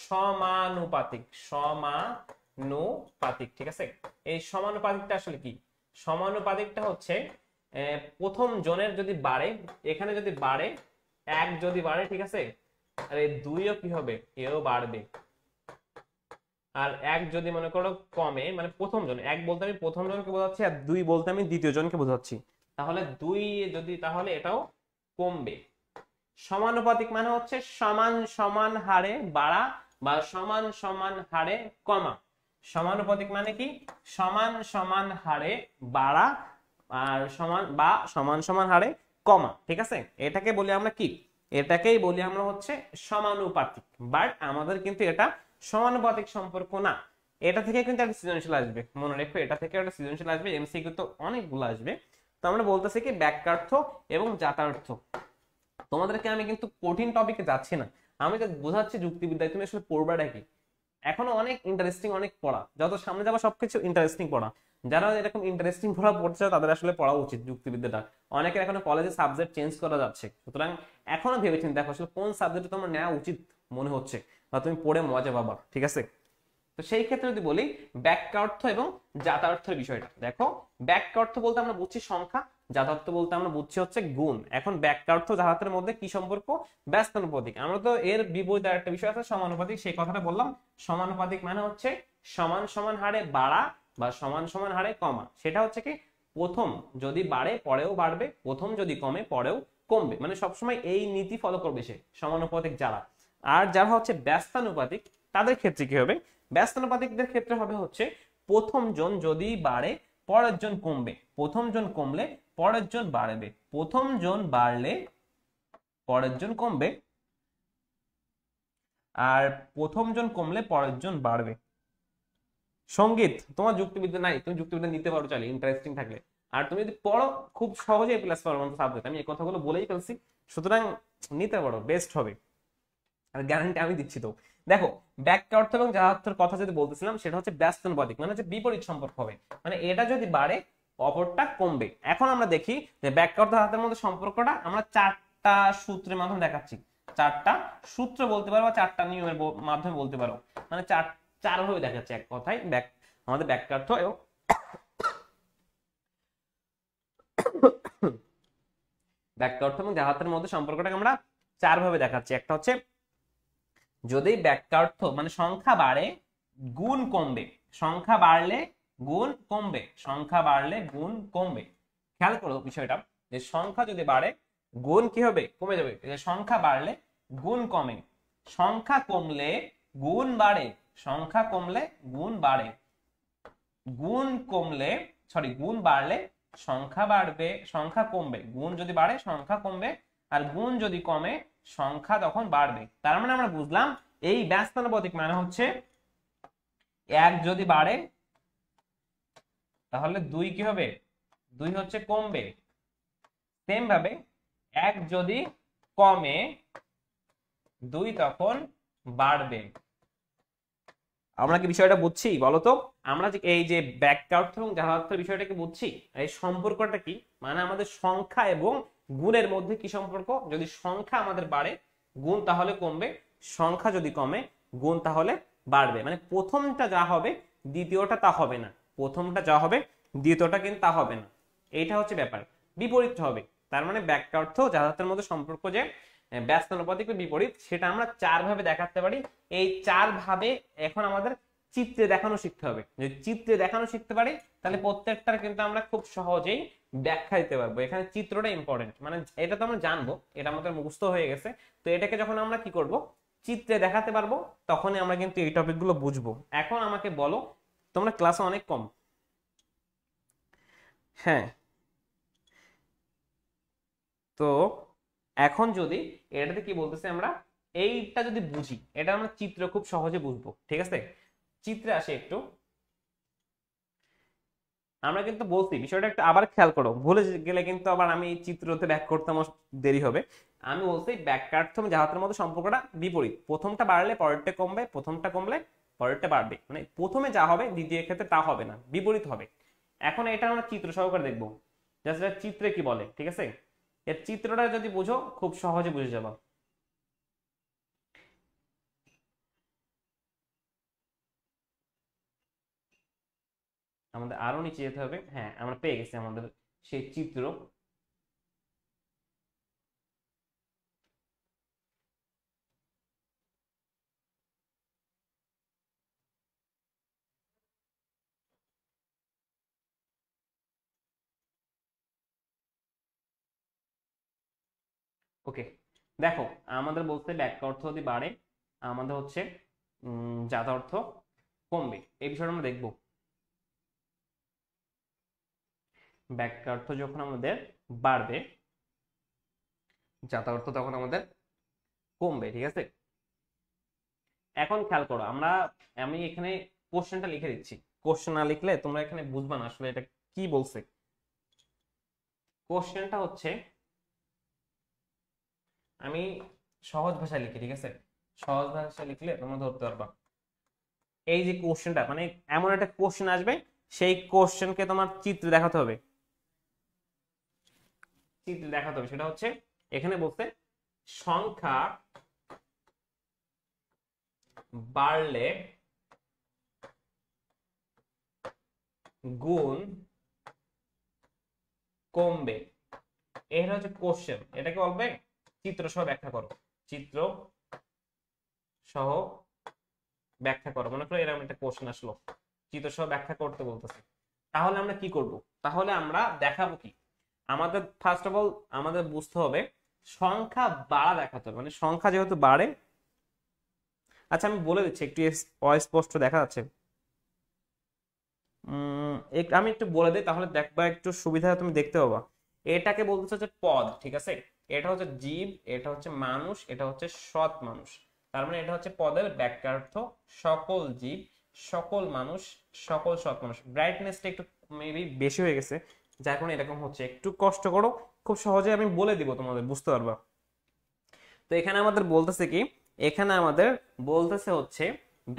সমানুপাতিক। সমানুপাতিক, ঠিক আছে। এই সমানুপাতিকটা আসলে কি? সমানুপাতিকটা হচ্ছে প্রথম জনের যদি বাড়ে, এখানে যদি বাড়ে, এক যদি বাড়ে, ঠিক আছে, আর এই দুইও কি হবে, এও বাড়বে। আর এক যদি মনে করো কমে, মানে প্রথম জন, এক বলতে আমি প্রথম জনকে বোঝাচ্ছি, আর দুই বলতে আমি দ্বিতীয় জনকে বোঝাচ্ছি, তাহলে দুই যদি, তাহলে এটাও কমবে। সমানুপাতিক মানে হচ্ছে সমান সমান হারে বাড়া বা সমান সমান হারে কমা। সমানুপাতিক মানে কি? সমান সমান হারে বাড়া আর সমান বা সমান সমান হারে কমা, ঠিক আছে। এটাকে বলি আমরা কি? এটাকেই বলি আমরা হচ্ছে সমানুপাতিক। বাট আমাদের কিন্তু এটা সমানুপাতিক সম্পর্ক না। এটা থেকে কিন্তু একটা সৃজনশীল আসবে, মনে রেখো, এটা থেকে একটা সৃজনশীল আসবে, এমসিকিউ তো অনেকগুলো আসবে। তো আমরা বলতেছি কি বাক্যার্থ এবং জাতার্থ। তোমাদেরকে আমি কিন্তু কঠিন টপিকে যাচ্ছি না, আমি তো বোঝাচ্ছি যুক্তিবিদ্যায়, তুমি আসলে পড়বাটা কি। এখনো অনেক ইন্টারেস্টিং, অনেক পড়া, যত সামনে যাবো সবকিছু ইন্টারেস্টিং পড়া। যারা এরকম ইন্টারেস্টিং পড়া পড়ছে তাদের আসলে পড়া উচিত যুক্তিবিদ্যাটা। অনেকের এখনো কলেজে সাবজেক্ট চেঞ্জ করা যাচ্ছে, সুতরাং এখনো ভেবেচিন্তে দেখো আসলে কোন সাবজেক্ট তোমার নেওয়া উচিত মনে হচ্ছে, বা তুমি পড়ে মজা পাবা, ঠিক আছে। তো সেই ক্ষেত্রে যদি বলি বাক্যার্থ এবং জাতার্থের বিষয়টা দেখো, বাক্যার্থ বলতে আমরা বুঝছি সংখ্যা, জাতার্থ বলতে আমরা বুঝছি হচ্ছে গুণ। এখন বাক্যার্থ জাতার্থের মধ্যে কি সম্পর্ক? ব্যস্তানুপাতিক। আমরা তো এর বিপরীত আরেকটা বিষয় আছে সমানুপাতিক, সেই কথাটা বললাম। সমানুপাতিক মানে হচ্ছে সমান সমান হারে বাড়া বা সমান সমান হারে কমা। সেটা হচ্ছে কি, প্রথম যদি বাড়ে পরেও বাড়বে, প্রথম যদি কমে পরেও কমবে, মানে সবসময় এই নীতি ফলো করবে সে সমানুপাতিক যারা। আর যারা হচ্ছে ব্যস্তানুপাতিক তাদের ক্ষেত্রে কি হবে? ব্যস্তানুপাতিকদের ক্ষেত্রে হবে হচ্ছে প্রথম জন যদি বাড়ে পরের জন কমবে, প্রথম জন কমলে পরের জন বাড়বে, প্রথম জন বাড়লে পরের জন কমবে, আর প্রথম জন কমলে পরের জন বাড়বে। সঙ্গীত, তোমার যুক্তিবিদ্যা নাই, তুমি যুক্তিবিদ্যা নিতে পারো চাইলে ইন্টারেস্টিং থাকলে। আর তুমি যদি পড়ো খুব সহজেই প্লাস পারো সাবজেক্ট, আমি এই কথাগুলো বলেই ফেলছি, সুতরাং নিতে পারো, বেস্ট হবে, আর গ্যারান্টি আমি দিচ্ছি। তো দেখো, বাক্যার্থ এবং জাতার্থের কথা যদি বলতেছিলাম, সেটা হচ্ছে ব্যস্তানুপাতিক, মানে হচ্ছে বিপরীত সম্পর্ক হবে, মানে এটা যদি বাড়ে অপরটা কমবে। এখন আমরা দেখি যে বাক্যার্থ জাতার্থের মধ্যে সম্পর্কটা আমরা চারটা সূত্রের মাধ্যমে দেখাচ্ছি। চারটা সূত্র বলতে পারো বা চারটা নিয়মের মাধ্যমে বলতে পারো, মানে চার ভাবে দেখাচ্ছে এক কথায় আমাদের বাক্যার্থ এবং বাক্যার্থ এবং জাতার্থের মধ্যে সম্পর্কটাকে আমরা চার ভাবে দেখাচ্ছি। একটা হচ্ছে যদি বাক্যার্থ মানে সংখ্যা বাড়ে গুণ কমবে, সংখ্যা বাড়লে গুণ কমবে, সংখ্যা বাড়লে গুণ কমবে। খেয়াল করো বিষয়টা, যে সংখ্যা যদি বাড়ে গুণ কি হবে, কমে যাবে। সংখ্যা বাড়লে গুণ কমে, সংখ্যা কমলে গুণ বাড়ে, সংখ্যা কমলে গুণ বাড়ে, গুণ কমলে গুণ বাড়লে সংখ্যা বাড়বে, সংখ্যা কমবে। গুণ যদি বাড়ে সংখ্যা কমবে, আর গুণ যদি কমে সংখ্যা তখন বাড়বে। তার মানে আমরা বুঝলাম এই ব্যস্তানুপাতিক মানে হচ্ছে এক যদি বাড়ে তাহলে দুই কি হবে, দুই হচ্ছে কমবে। সেম ভাবে এক যদি কমে দুই তখন বাড়বে। আমরা কি বিষয়টা বুঝছি বলো তো? আমরা যে এই যে বাক্যার্থ এবং যাথার্থের বিষয়টাকে বুঝছি, এই সম্পর্কটা কি, মানে আমাদের সংখ্যা এবং গুণের মধ্যে কি সম্পর্ক? যদি সংখ্যা আমাদের বাড়ে গুণ তাহলে কমবে, সংখ্যা যদি কমে গুণ তাহলে বাড়বে। মানে প্রথমটা যা হবে দ্বিতীয়টা তা হবে না, প্রথমটা যা হবে দ্বিতীয়টা কিন্তু তা হবে না, এইটা হচ্ছে ব্যাপার, বিপরীত হবে। তার মানে বাক্যার্থ যাথার্থের মধ্যে সম্পর্ক যে ব্যস্তানুপাতিক বিপরীত, সেটা আমরা চার ভাবে দেখাতে পারি। এই চার ভাবে এখন আমাদের চিত্রে দেখানো শিখতে হবে। যদি চিত্রে দেখানো শিখতে পারি তাহলে প্রত্যেকটার কিন্তু আমরা খুব সহজেই ব্যাখ্যা দিতে পারবো। এখানে চিত্রটা ইম্পর্টেন্ট, মানে এটা তো আমরা জানবো, এটা আমাদের মুখস্থ হয়ে গেছে, তো এটাকে যখন আমরা কি করব চিত্রে দেখাতে পারবো তখনই আমরা কিন্তু এই টপিকগুলো বুঝবো। এখন আমাকে বলো, তোমরা ক্লাসে অনেক কম, হ্যাঁ, তো এখন যদি এটাতে কি বলতেছে, আমরা এইটা যদি বুঝি, এটা আমরা চিত্র খুব সহজে বুঝবো। ঠিক আছে, চিত্রে আসে একটু, আমরা কিন্তু বলছি বিষয়টা একটু আবার খেয়াল করো, ভুলে গেলে কিন্তু আবার আমি এই চিত্রতে ব্যাক করতে আমার দেরি হবে। আমি বলছি ব্যাখ্যার্থ এবং যাহাতের মধ্যে সম্পর্কটা বিপরীত, প্রথমটা বাড়লে পরেরটা কমবে, প্রথমটা কমলে পরেরটা বাড়বে। মানে প্রথমে যা হবে দ্বিতীয় ক্ষেত্রে তা হবে না, বিপরীত হবে। এখন এটা আমরা চিত্র সহকারে দেখবো, জাস্ট চিত্রে কি বলে। ঠিক আছে, এর চিত্রটা যদি বুঝো খুব সহজে বুঝে যাবো। আমাদের আরো নিচে যেতে হবে, হ্যাঁ আমরা পেয়ে গেছি আমাদের সেই চিত্র। ওকে, দেখো আমাদের বলতে ব্যাখ্যা অর্থ যদি বাড়ে আমাদের হচ্ছে জাত অর্থ কমবে, এই বিষয়টা আমরা দেখবো। ব্যাখ্যা অর্থ যখন আমাদের বাড়বে জাত অর্থ তখন আমাদের কমবে। ঠিক আছে, এখন খেয়াল করো, আমি এখানে কোশ্চেনটা লিখে দিচ্ছি, কোশ্চেন না লিখলে তোমরা এখানে বুঝবা না আসলে এটা কি বলছে। কোশ্চেনটা হচ্ছে, আমি সহজ ভাষায় লিখি, ঠিক আছে, সহজ ভাষায় লিখলে তোমরা ধরতে পারবা। এই যে কোশ্চেনটা, মানে এমন একটা কোশ্চেন আসবে, সেই কোশ্চেনকে তোমার চিত্রে দেখাতে হবে, চিত্রে দেখাতে হবে। সেটা হচ্ছে এখানে বলতে সংখ্যা বাড়লে গুণ কমবে, এটা হচ্ছে কোশ্চেন। এটাকে বলবে চিত্র সহ ব্যাখ্যা করো, চিত্র সহ ব্যাখ্যা করো। মনে করো এরকম একটা কোশ্চেন আসলো, চিত্র সহ ব্যাখ্যা করতে বলতেছে, তাহলে আমরা কি করব? তাহলে আমরা দেখাবো কি, আমাদের ফার্স্ট অফ অল আমাদের বুঝতে হবে সংখ্যা বাড়া দেখাতে হবে, মানে সংখ্যা যেহেতু বাড়ে। আচ্ছা আমি বলে দিচ্ছি, একটু অস্পষ্ট দেখা যাচ্ছে, আমি একটু বলে দিই তাহলে দেখবা একটু সুবিধা তুমি দেখতে পাবা। এটাকে বলতেছে হচ্ছে পদ, ঠিক আছে, এটা হচ্ছে জীব, এটা হচ্ছে মানুষ, এটা হচ্ছে সৎ মানুষ। তার মানে এটা হচ্ছে পদের বাক্যার্থ, সকল জীব, সকল মানুষ, সকল সৎ মানুষ। ব্রাইটনেসটা একটু মেবি বেশি হয়ে গেছে যার কারণে এরকম হচ্ছে, একটু কষ্ট করো, খুব সহজে আমি বলে দিব তোমাদের, বুঝতে পারবা। তো এখানে আমাদের বলতেছে কি, এখানে আমাদের বলতেছে হচ্ছে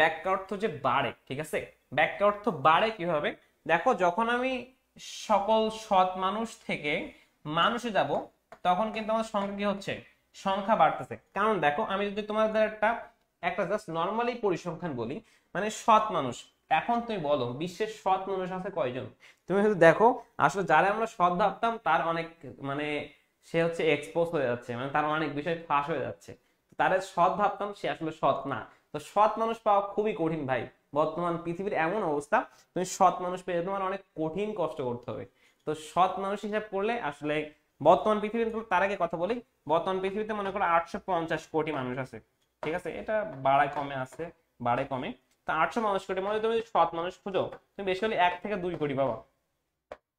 বাক্যার্থ যে বাড়ে। ঠিক আছে, বাক্যার্থ বাড়ে কিভাবে, দেখো যখন আমি সকল সৎ মানুষ থেকে মানুষে যাব তখন কিন্তু আমার সংখ্যা কি হচ্ছে, সংখ্যা বাড়তেছে। কারণ দেখো আমি যদি তোমাদের একটা একটা জাস্ট নর্মালি পরিসংখ্যান বলি, মানে সৎ মানুষ, এখন তুমি বলো বিশ্বের সৎ মানুষ আছে কয়জন? তুমি শুধু দেখো, আসলে যারা আমরা সৎ ভাবতাম তার অনেক মানে সে হচ্ছে এক্সপোজ হয়ে যাচ্ছে, মানে তার অনেক বিষয় ফাঁস হয়ে যাচ্ছে। তারা সৎ ভাবতাম, সে আসলে সৎ না। তো সৎ মানুষ পাওয়া খুবই কঠিন ভাই, বর্তমান পৃথিবীর এমন অবস্থা, তুমি সৎ মানুষ পেয়ে তোমার অনেক কঠিন কষ্ট করতে হবে। তো সৎ মানুষ হিসাব করলে আসলে বর্তমান পৃথিবীতে, তার আগে কথা বলি, বর্তমান পৃথিবীতে মনে করো 850 কোটি মানুষ আছে, ঠিক আছে? এটা বাড়ায় কমে আছে, বাড়ে কমে। তো 850 কোটির মধ্যে তুমি সৎ মানুষ খুঁজো, তুমি বেশি হলে 1 থেকে 2 কোটি পাবা,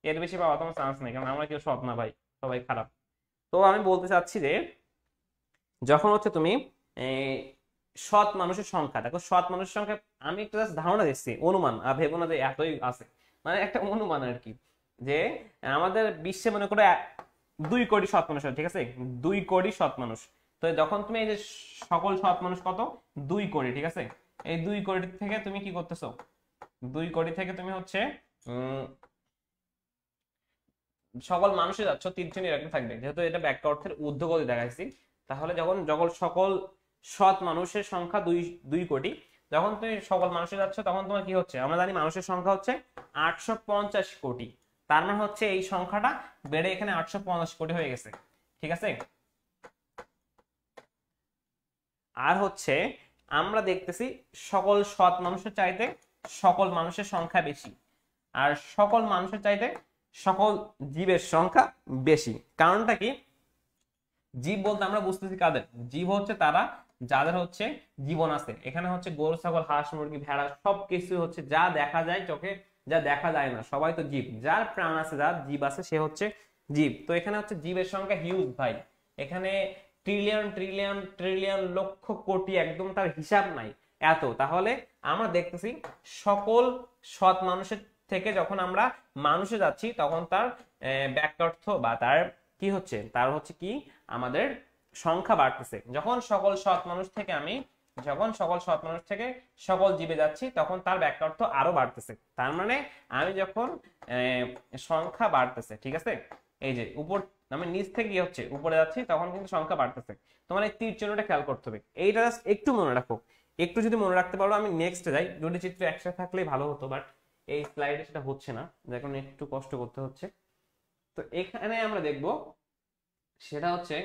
এর বেশি পাওয়া তোমার চান্স নেই, কারণ আমরা কেউ সৎ না ভাই, সবাই খারাপ। তো আমি বলতে চাচ্ছি যে যখন হচ্ছে তুমি এই, সৎ মানুষের সংখ্যা দেখো, সৎ মানুষের সংখ্যা আমি একটা জাস্ট ধারণা দিচ্ছি, অনুমান, ভেবো না যে এতই আছে, মানে একটা অনুমান আর কি, যে আমাদের বিশ্বে মনে করো 2 কোটি সৎ মানুষ আছে, ঠিক আছে? 2 কোটি সৎ মানুষ। তো যখন তুমি এই যে সকল সৎ মানুষ কত, 2 কোটি, ঠিক আছে? এই 2 কোটি থেকে তুমি কি করতেছো, 2 কোটি থেকে তুমি হচ্ছে উম সকল মানুষই যাচ্ছ, তীর চিহ্ন এরকম থাকবে, যেহেতু এটা ব্যাখ্যা অর্থের ঊর্ধ্বগতি দেখাইছি। তাহলে যখন যখন সকল সৎ মানুষের সংখ্যা দুই 2 কোটি, যখন তুমি সকল মানুষে যাচ্ছ, তখন তোমার কি হচ্ছে, আমরা জানি মানুষের সংখ্যা হচ্ছে 850 কোটি। তার মানে হচ্ছে এই সংখ্যাটা বেড়ে এখানে 850 কোটি হয়ে গেছে, ঠিক আছে? আর হচ্ছে আমরা দেখতেছি সকল সৎ মানুষের চাইতে সকল মানুষের সংখ্যা বেশি, আর সকল মানুষের চাইতে সকল জীবের সংখ্যা বেশি। কারণটা কি? জীব বলতে আমরা বুঝতেছি কাদের, জীব হচ্ছে তারা যাদের হচ্ছে জীবন আছে। এখানে হচ্ছে গরু, ছাগল, হাঁস, মুরগি, ভেড়া সবকিছু হচ্ছে যা দেখা যায় চোখে, যা দেখা যায় না, সবাই তো জীব। যার প্রাণ আছে, যার জীব আছে, সে হচ্ছে জীব। তো এখানে হচ্ছে জীবের সংখ্যা হিউজ ভাই, এখানে trillion trillion trillion lakh crore, একদম তার হিসাব নাই এত। তাহলে আমরা দেখতেছি সকল সৎ মানুষের থেকে যখন আমরা মানুষে যাচ্ছি, তখন তার ব্যাক্যার্থ বা তার কি হচ্ছে, তার হচ্ছে কি আমাদের সংখ্যা বাড়তেছে। যখন সকল সৎ মানুষ থেকে আমি, যখন সকল সৎ মানুষ থেকে সকল জীবে যাচ্ছি, তখন তার ব্যাক্যার্থ আরো বাড়তেছে। তার মানে আমি যখন সংখ্যা বাড়তেছে, ঠিক আছে, এই যে উপর আমি নিচ থেকে কি হচ্ছে উপরে যাচ্ছি, তখন কিন্তু সংখ্যা বাড়তেছে। তোমার এই তীর চিহ্নটা খেয়াল করতে হবে, এইটা জাস্ট একটু মনে রাখো। একটু যদি মনে রাখতে পারো, আমি নেক্সটে যাই। দুটি চিত্র একসাথে থাকলেই ভালো হতো, বাট এই স্লাইডে সেটা হচ্ছে না, যার কারণে একটু কষ্ট করতে হচ্ছে। তো এখানে আমরা দেখব, সেটা হচ্ছে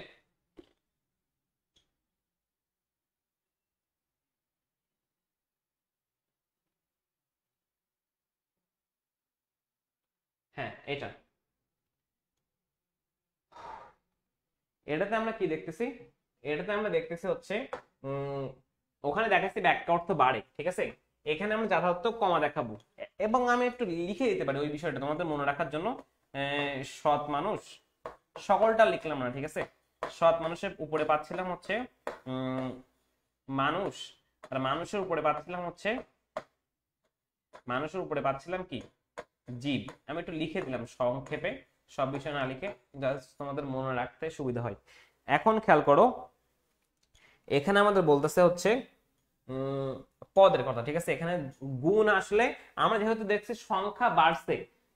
হ্যাঁ এটা, এটাতে আমরা কি দেখতেছি, এটাতে আমরা দেখতেছি হচ্ছে উম ওখানে দেখাচ্ছি ব্যাখ্যা অর্থ বাড়ে, ঠিক আছে? এখানে আমরা যথার্থ কমা দেখাবো, এবং আমি একটু লিখে দিতে পারি ওই বিষয়টা তোমাদের মনে রাখার জন্য। সৎ মানুষ, সকলটা লিখলাম না, ঠিক আছে? সৎ মানুষের উপরে পাচ্ছিলাম হচ্ছে উম মানুষ, আর মানুষের উপরে পাচ্ছিলাম হচ্ছে, মানুষের উপরে পাচ্ছিলাম কি, জীব। আমি একটু লিখে দিলাম সংক্ষেপে, সব বিষয় না লিখে, জাস্ট তোমাদের মনে রাখতে সুবিধা হয়। এখন খেয়াল করো, এখানে আমাদের বলতেছে হচ্ছে পদের কথা, ঠিক আছে? এখানে গুণ আসলে আমরা যেহেতু দেখছি সংখ্যা বাড়ছে,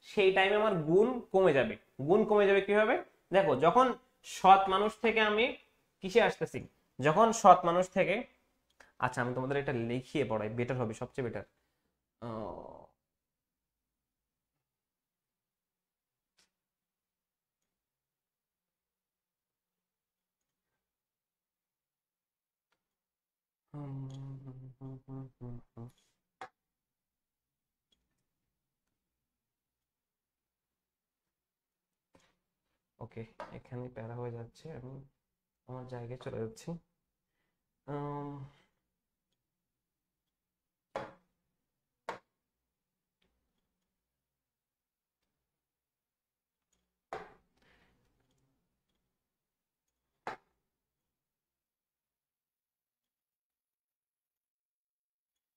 সেই টাইমে আমার গুণ কমে যাবে। গুণ কমে যাবে কিভাবে? দেখো, যখন সৎ মানুষ থেকে আমি কিসে আসতেছি, যখন সৎ মানুষ থেকে, আচ্ছা আমি তোমাদের এটা লিখিয়ে পড়াই, বেটার হবে, সবচেয়ে বেটার। ওকে, এখানে প্যারা হয়ে যাচ্ছে, আমি আমার জায়গায় চলে যাচ্ছি।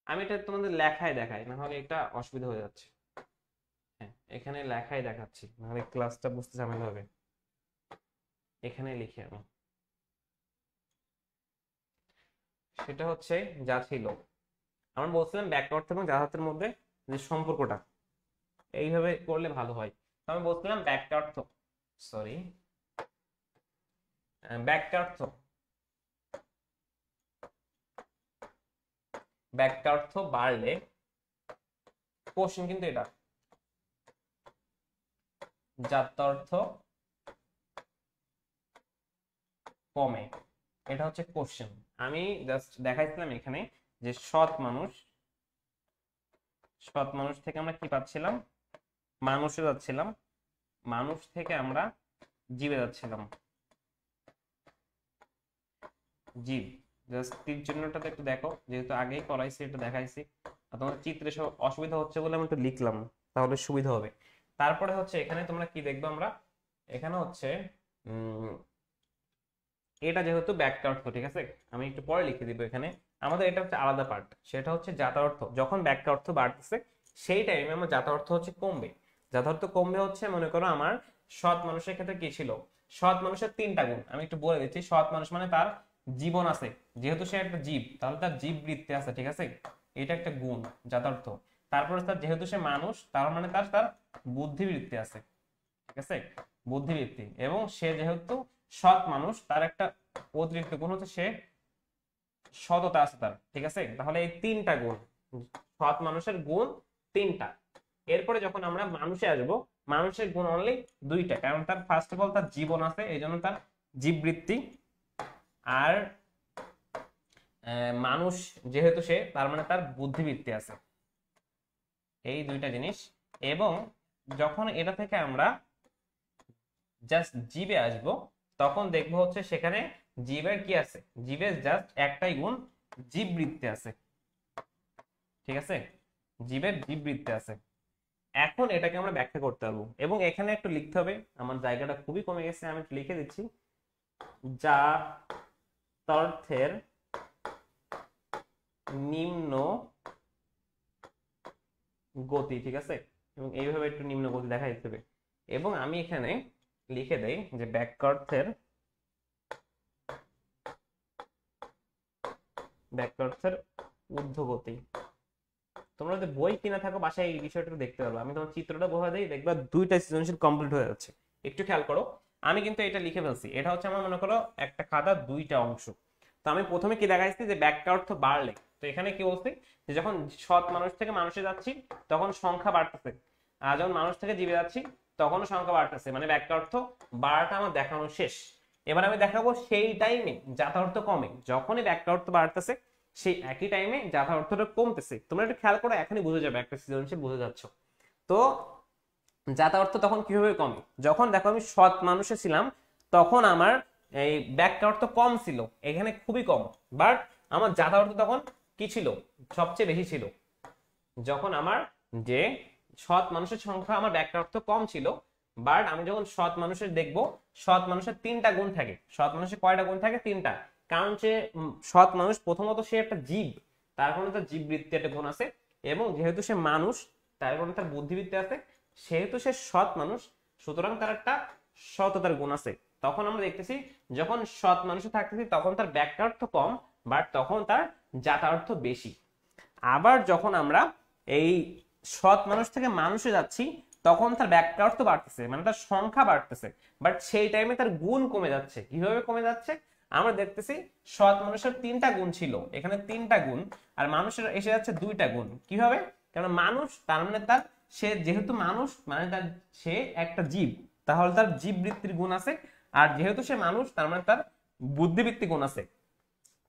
আমি এটা তোমাদের লেখায় দেখাই, না হলে এটা অসুবিধা হয়ে যাচ্ছে। হ্যাঁ, এখানে লেখায় দেখাচ্ছি, নাহলে ক্লাসটা বুঝতে ঝামেলা হবে। এখানে লিখি আমি, সেটা হচ্ছে যা ছিল। আমরা বলছিলাম ব্যাকঅর্থ এবং যাথার্থের মধ্যে যে সম্পর্কটা, এইভাবে করলে ভালো হয়। তো আমি বলছিলাম ব্যাকঅর্থ, সরি, ব্যাকঅর্থ, ব্যাকঅর্থ বাড়লে, কোশ্চেন কিন্তু এটা, যাত্রার্থ কমে, এটা হচ্ছে কোশ্চেন। আমি জাস্ট দেখাইছিলাম এখানে যে সৎ মানুষ, সৎ মানুষ থেকে আমরা কি পাচ্ছিলাম, মানুষে যাচ্ছিলাম, মানুষ থেকে আমরা জীবে যাচ্ছিলাম, জীব। জাস্ট তীর চিহ্নটাতে একটু দেখো, যেহেতু আগেই করাইছি এটা দেখাইছি, আর তোমার চিত্রে সব অসুবিধা হচ্ছে বলে আমি একটু লিখলাম, তাহলে সুবিধা হবে। তারপরে হচ্ছে এখানে তোমরা কি দেখবে, আমরা এখানে হচ্ছে এটা যেহেতু বাক্যার্থ, ঠিক আছে, আমি একটু পরে লিখে দিব। এখানে আমাদের এটা হচ্ছে আলাদা পার্ট, সেটা হচ্ছে যাতার্থ। যখন বাক্যার্থ বাড়তেছে সেই টাইমে আমার যাতার্থ হচ্ছে কমবে। যাতার্থ কমবে হচ্ছে, মনে করো আমার সৎ মানুষের ক্ষেত্রে কি ছিল, সৎ মানুষের তিনটা গুণ আমি একটু বলে দিচ্ছি। সৎ মানুষ মানে তার জীবন আছে, যেহেতু সে একটা জীব তাহলে তার জীব বৃত্তি আছে, ঠিক আছে, এটা একটা গুণ যাতার্থ। তারপরে তার যেহেতু সে মানুষ, তার মানে তার তার বুদ্ধিবৃত্তি আছে, ঠিক আছে, বুদ্ধিবৃত্তি। এবং সে যেহেতু সৎ মানুষ, তার একটা অতিরিক্ত গুণ হচ্ছে সে সততা আছে তার, ঠিক আছে। তাহলে এই তিনটা গুণ, সৎ মানুষের গুণ তিনটা। এরপরে যখন আমরা মানুষে আসব, মানুষের গুণ অনলি দুইটা, কারণ তার ফার্স্ট অফ অল তার জীবন আছে, এই জন্য তার জীববৃত্তি। আর মানুষ যেহেতু সে, তার মানে তার বুদ্ধিবৃত্তি আছে, এই দুইটা জিনিস। এবং যখন এটা থেকে আমরা জাস্ট জীবে আসব, তখন দেখবো হচ্ছে সেখানে জীবের কি আছে, জীবের জাস্ট একটাই গুণ, জীববৃত্তি আছে, ঠিক আছে, জীবের জীববৃত্তি আছে। এখন এটাকে আমরা ব্যাখ্যা করতে পারবো, এবং এখানে একটু লিখতে হবে, আমার জায়গাটা খুবই কমে গেছে, আমি একটু লিখে দিচ্ছি, যা তথ্যের নিম্ন গতি, ঠিক আছে, এবং এইভাবে একটু নিম্ন গতি দেখা দিতে হবে। এবং আমি এখানে লিখে দেই যে বাক্যার্থের ঊর্ধ্বগতি। তোমরা যদি বই কিনা থাকো বাসায় এই বিষয়টা দেখতে পারবে, আমি তোমার চিত্রটা বোঝা দিই, দেখবা দুইটা সৃজনশীল কমপ্লিট হয়ে যাচ্ছে। একটু খেয়াল করো, আমি কিন্তু এটা লিখে ফেলছি, এটা হচ্ছে আমার মনে করো একটা খাতা দুইটা অংশ। তো আমি প্রথমে কি দেখাইছি যে বাক্যার্থ বাড়লে, তো এখানে কি বলছি যে যখন সৎ মানুষ থেকে মানুষে যাচ্ছি তখন সংখ্যা বাড়তেছে, আর যখন মানুষ থেকে জীবে যাচ্ছি তখনও সংখ্যা বাড়তেছে, মানে বাক্যার্থ বাড়াটা আমার দেখানো শেষ। এবার আমি দেখাবো সেই টাইমে যাতার্থ কমে, যখনই বাক্যার্থ বাড়তেছে সেই একই টাইমে যাতার্থটা কমতেছে। তোমরা একটু খেয়াল করো, এখনই বুঝে যাবে, একটা সৃজনশীল বুঝে যাচ্ছ। তো যাতার্থ তখন কিভাবে কমে, যখন দেখো আমি সৎ মানুষে ছিলাম তখন আমার এই বাক্যার্থ কম ছিল, এখানে খুবই কম, বাট আমার যাতার্থ তখন কি ছিল, সবচেয়ে বেশি ছিল। যখন আমার যে সৎ মানুষের সংখ্যা আমার বাক্যার্থ কম ছিল, বাট আমি যখন সৎ মানুষের দেখবো, সৎ মানুষের তিনটা গুণ থাকে। সৎ মানুষের কয়টা গুণ থাকে, তিনটা। কারণ সে সৎ মানুষ, প্রথমত সে একটা জীব, তার কারণে তার জীববৃত্তি একটা গুণ আছে, এবং যেহেতু সে মানুষ তার কারণে তার বুদ্ধিবৃত্তি আছে, সেহেতু সে সৎ মানুষ, সুতরাং তার একটা সততার গুণ আছে। তখন আমরা দেখতেছি যখন সৎ মানুষে থাকতেছি তখন তার বাক্যার্থ কম, বাট তখন তার যাতার্থ বেশি। আবার যখন আমরা এই সৎ মানুষ থেকে মানুষে যাচ্ছি তখন তার বাক্যার্থ বাড়তেছে, মানে তার সংখ্যা বাড়তেছে, বাট সেই টাইমে তার গুণ কমে যাচ্ছে। কিভাবে কমে যাচ্ছে, আমরা দেখতেছি সৎ মানুষের তিনটা গুণ ছিল, এখানে তিনটা গুণ, আর মানুষের এসে যাচ্ছে দুইটা গুণ। কিভাবে, কারণ মানুষ তার মানে তার, সে যেহেতু মানুষ মানে তার, সে একটা জীব, তাহলে তার জীব বৃত্তির গুণ আছে, আর যেহেতু সে মানুষ তার মানে তার বুদ্ধিবৃত্তি গুণ আছে,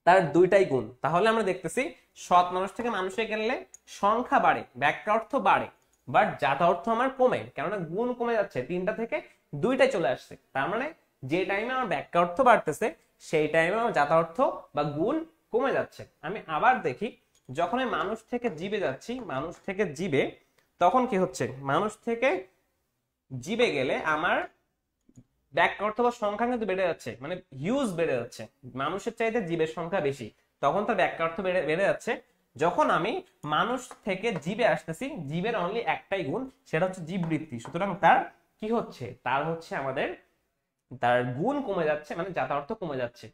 তার দুইটাই গুণ। তাহলে আমরা দেখতেছি সৎ মানুষ থেকে মানুষে গেলে সংখ্যা বাড়ে, বাক্যার্থ বাড়ে, বাট যাতার্থ আমার কমে, কেননা গুণ কমে যাচ্ছে, তিনটা থেকে দুইটাই চলে আসছে। তার মানে যে টাইমে আমার বাক্যার্থ বাড়তেছে সেই টাইমে আমার যাতার্থ বা গুণ কমে যাচ্ছে। আমি আবার দেখি, যখন আমি মানুষ থেকে জীবে যাচ্ছি, মানুষ থেকে জীবে, তখন কি হচ্ছে, মানুষ থেকে জীবে গেলে আমার বাক্যার্থ বা সংখ্যা কিন্তু বেড়ে যাচ্ছে, মানে হিউজ বেড়ে যাচ্ছে, মানুষের চাইতে জীবের সংখ্যা বেশি, তখন তার বাক্যার্থ বেড়ে যাচ্ছে। যখন আমি মানুষ থেকে জীবে আসতেছি, জীবের অনলি একটাই গুণ, সেটা হচ্ছে জীববৃত্তি, সুতরাং তার কি হচ্ছে, তার হচ্ছে আমাদের তার গুণ কমে যাচ্ছে, মানে যাতার্থ কমে যাচ্ছে।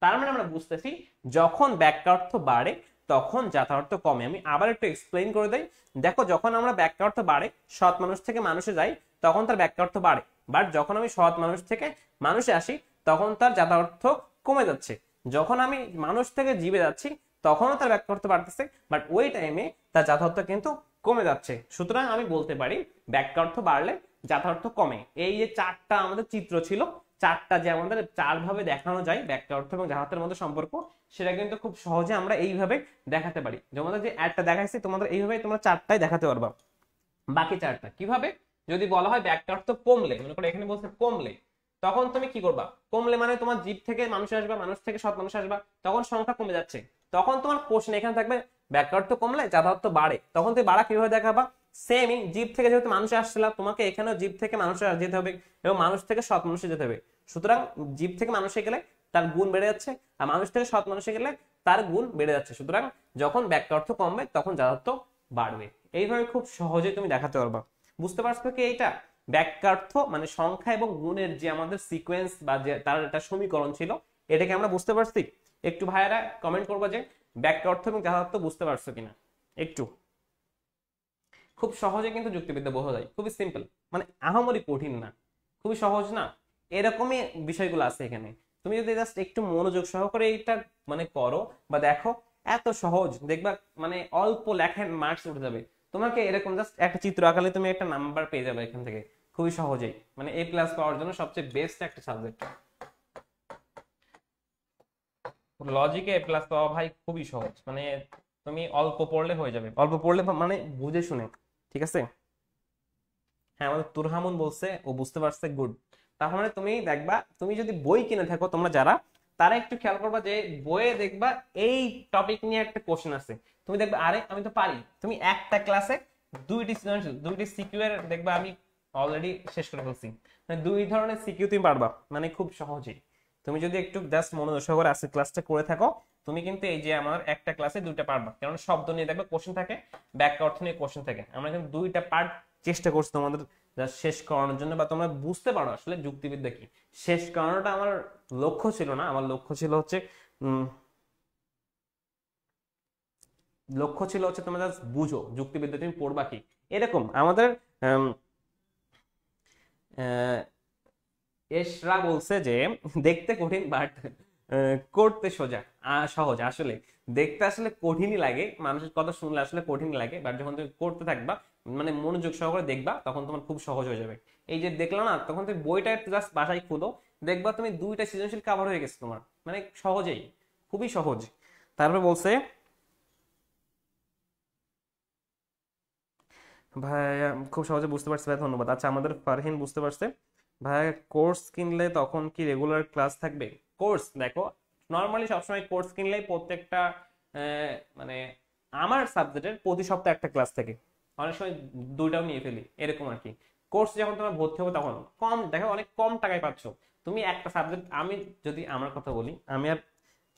তার মানে আমরা বুঝতেছি যখন বাক্যার্থ বাড়ে তখন যাতার্থ কমে। আমি আবার একটু এক্সপ্লেইন করে দেই, দেখো যখন আমরা বাক্যার্থ বাড়ে, সৎ মানুষ থেকে মানুষে যাই তখন তার বাক্যার্থ বাড়ে, বাট যখন আমি সৎ মানুষ থেকে মানুষে আসি তখন তার যাতার্থ কমে যাচ্ছে। যখন আমি মানুষ থেকে জীবে যাচ্ছি তখনও তার বাক্যার্থ বাড়তেছে, বাট ওই টাইমে তার যাতার্থ কিন্তু কমে যাচ্ছে। সুতরাং আমি বলতে পারি বাক্যার্থ বাড়লে যাতার্থ কমে। এই যে চারটা আমাদের চিত্র ছিল, চারটা যে আমাদের চার ভাবে দেখানো যায় ব্যাখ্যা অর্থ এবং যাহাতের মধ্যে সম্পর্ক, সেটা কিন্তু খুব সহজে আমরা এইভাবে দেখাতে পারি। যেমন যে একটা দেখাইছি তোমাদের, এইভাবে তোমরা চারটাই দেখাতে পারবা। বাকি চারটা কিভাবে, যদি বলা হয় ব্যাখ্যা অর্থ কমলে, মনে করো এখানে বলছে কমলে, তখন তুমি কি করবা? কমলে মানে তোমার জীব থেকে মানুষ আসবা, মানুষ থেকে সৎ মানুষ আসবা, তখন সংখ্যা কমে যাচ্ছে, তখন তোমার কোশ্চেন এখানে থাকবে ব্যাখ্যা অর্থ কমলে যাতায়াত বাড়ে, তখন তুমি বাড়া কিভাবে দেখাবা? সেমই, জীব থেকে যেহেতু মানুষে আসছিল, তোমাকে এখানেও জীব থেকে মানুষে যেতে হবে এবং মানুষ থেকে সৎ মানুষে যেতে হবে। সুতরাং জীব থেকে মানুষে গেলে তার গুণ বেড়ে যাচ্ছে, আর মানুষ থেকে সৎ মানুষে গেলে তার গুণ বেড়ে যাচ্ছে। সুতরাং যখন ব্যাখ্যা অর্থ কমবে তখন যাতায়াত বাড়বে। এইভাবে খুব সহজে তুমি দেখাতে পারবা। বুঝতে পারছো কি? এইটা ব্যাখ্যার্থ মানে সংখ্যা এবং গুণের যে আমাদের সিকোয়েন্স বা যে তার একটা সমীকরণ ছিল, এটাকে আমরা বুঝতে পারছি? একটু ভাইয়ারা কমেন্ট করবো যে ব্যাখ্যার্থ এবং যাতায়াত বুঝতে পারছো কিনা একটু। খুব সহজে কিন্তু যুক্তিবিদ্যা বোঝা যায়, খুবই সিম্পল, মানে আহামরি কঠিন না, খুবই সহজ না, এরকমই বিষয়গুলো আছে এখানে। তুমি যদি জাস্ট একটু মনোযোগ সহকারে এটা মানে করো বা দেখো, এত সহজ দেখবা, মানে অল্প লেখেন মার্কস উঠে যাবে। তোমাকে এরকম জাস্ট একটা চিত্র আঁকালে তুমি একটা নাম্বার পেয়ে যাবে এখান থেকে খুবই সহজেই। মানে এ প্লাস পাওয়ার জন্য সবচেয়ে বেস্ট একটা সাবজেক্ট লজিকে। এ প্লাস পাওয়া ভাই খুবই সহজ, মানে তুমি অল্প পড়লে হয়ে যাবে, অল্প পড়লে মানে বুঝে শুনে, ঠিক আছে? হ্যাঁ, আমাদের তুরহামুন বলছে ও বুঝতে পারছে, গুড। তার মানে তুমি দেখবা, তুমি যদি বই কিনে থাকো তোমরা যারা, তারা একটু খেয়াল করবা যে বইয়ে দেখবা এই টপিক নিয়ে একটা কোশ্চেন আছে, তুমি দেখবা আরে আমি তো পারি, তুমি একটা ক্লাসে দুইটি সিকিউ এর দেখবা আমি অলরেডি শেষ করে ফেলছি, মানে দুই ধরনের সিকিউ তুমি পারবা, মানে খুব সহজেই। তুমি যদি একটু জাস্ট মনোযোগ সহকারে আজকে ক্লাসটা করে থাকো, তুমি কিন্তু এই যে আমার একটা ক্লাসে দুইটা পারবা, কারণ শব্দ নিয়ে দেখবে কোশ্চেন থাকে, ব্যাখ্যা অর্থ নিয়ে কোশ্চেন থাকে। আমরা কিন্তু দুইটা পার্ট চেষ্টা করছি তোমাদের শেষ করানোর জন্য, বা তোমরা বুঝতে পারো আসলে যুক্তিবিদ্যা কি। শেষ করানোটা আমার লক্ষ্য ছিল না, আমার লক্ষ্য ছিল হচ্ছে তোমরা জাস্ট বুঝো যুক্তিবিদ্যা তুমি পড়বা কি। এরকম আমাদের এশরা বলছে যে দেখতে কঠিন বাট করতে সোজা, সহজ। আসলে দেখতে আসলে কঠিনই লাগে, মানুষের কথা শুনলে আসলে কঠিন লাগে, বাট যখন তুমি করতে থাকবা, মানে মনোযোগ সহকারে দেখবা, তখন তোমার খুব সহজ হয়ে যাবে। এই যে দেখলা না, তখন তুমি বইটা একটু জাস্ট বাসায় খুলো, দেখবা তুমি দুইটা সৃজনশীল কভার হয়ে গেছে তোমার, মানে সহজেই, খুবই সহজ। তারপরে বলছে ভাইয়া খুব সহজে বুঝতে পারছি ভাই, ধন্যবাদ। আচ্ছা, আমাদের ফারহিন বুঝতে পারছে। ভাইয়া কোর্স কিনলে তখন কি রেগুলার ক্লাস থাকবে? কোর্স দেখো, নর্মালি সবসময় কোর্স কিনলেই প্রত্যেকটা মানে আমার সাবজেক্টের প্রতি সপ্তাহে একটা ক্লাস থাকে, অনেক সময় দুইটাও নিয়ে ফেলি এরকম আর কি। কোর্স যখন তোমার ভর্তি হবে তখন কম দেখো, অনেক কম টাকায় পাচ্ছ তুমি একটা সাবজেক্ট। আমি যদি আমার কথা বলি, আমি আর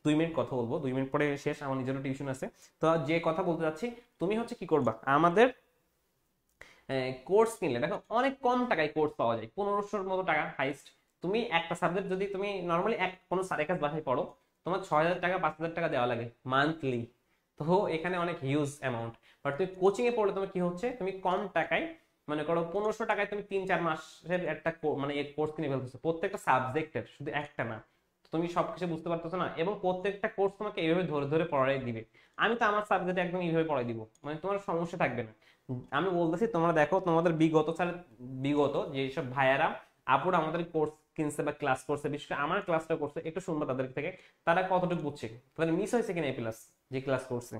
2 মিনিট কথা বলবো, 2 মিনিট পরে শেষ, আমার নিজেরও টিউশন আছে। তো যে কথা বলতে যাচ্ছি, তুমি হচ্ছে কি করবা, আমাদের কোর্স কিনলে দেখো অনেক কম টাকায় কোর্স পাওয়া যায়, 1500-র মতো টাকা হাইস্ট। তুমি একটা সাবজেক্ট যদি তুমি নর্মালি কোনো স্যারের কাছে বাসায় পড়ো, তোমার 6000 টাকা 5000 টাকা দেওয়া লাগে মান্থলি। তো এখানে অনেক হিউজ অ্যামাউন্ট। বাট তুমি কোচিং এ পড়লে তোমার কি হচ্ছে, তুমি কম টাকায়, মনে করো 1500 টাকায় তুমি 3-4 মাসের একটা মানে কোর্স কিনে ফেলতেছো, প্রত্যেকটা সাবজেক্টের, শুধু একটা না। তুমি সবকিছু বুঝতে পারতেছো না, এবং প্রত্যেকটা কোর্স তোমাকে এইভাবে ধরে ধরে পড়াই দিবে। আমি তো আমার সাবজেক্টে একদম এইভাবে পড়াই দিব, মানে তোমার সমস্যা থাকবে না। আমি বলতেছি তোমরা দেখো, তোমাদের বিগত যেসব ভাইয়ারা আপুরা আমাদের কোর্স কিনছে বা ক্লাস করছে, বিশেষ করে আমার ক্লাসটা করছে, একটু শুনবো তাদের থেকে তারা কতটুকু বুঝছে, তাদের মিস হয়েছে কিনা এই প্লাস যে ক্লাস করছে।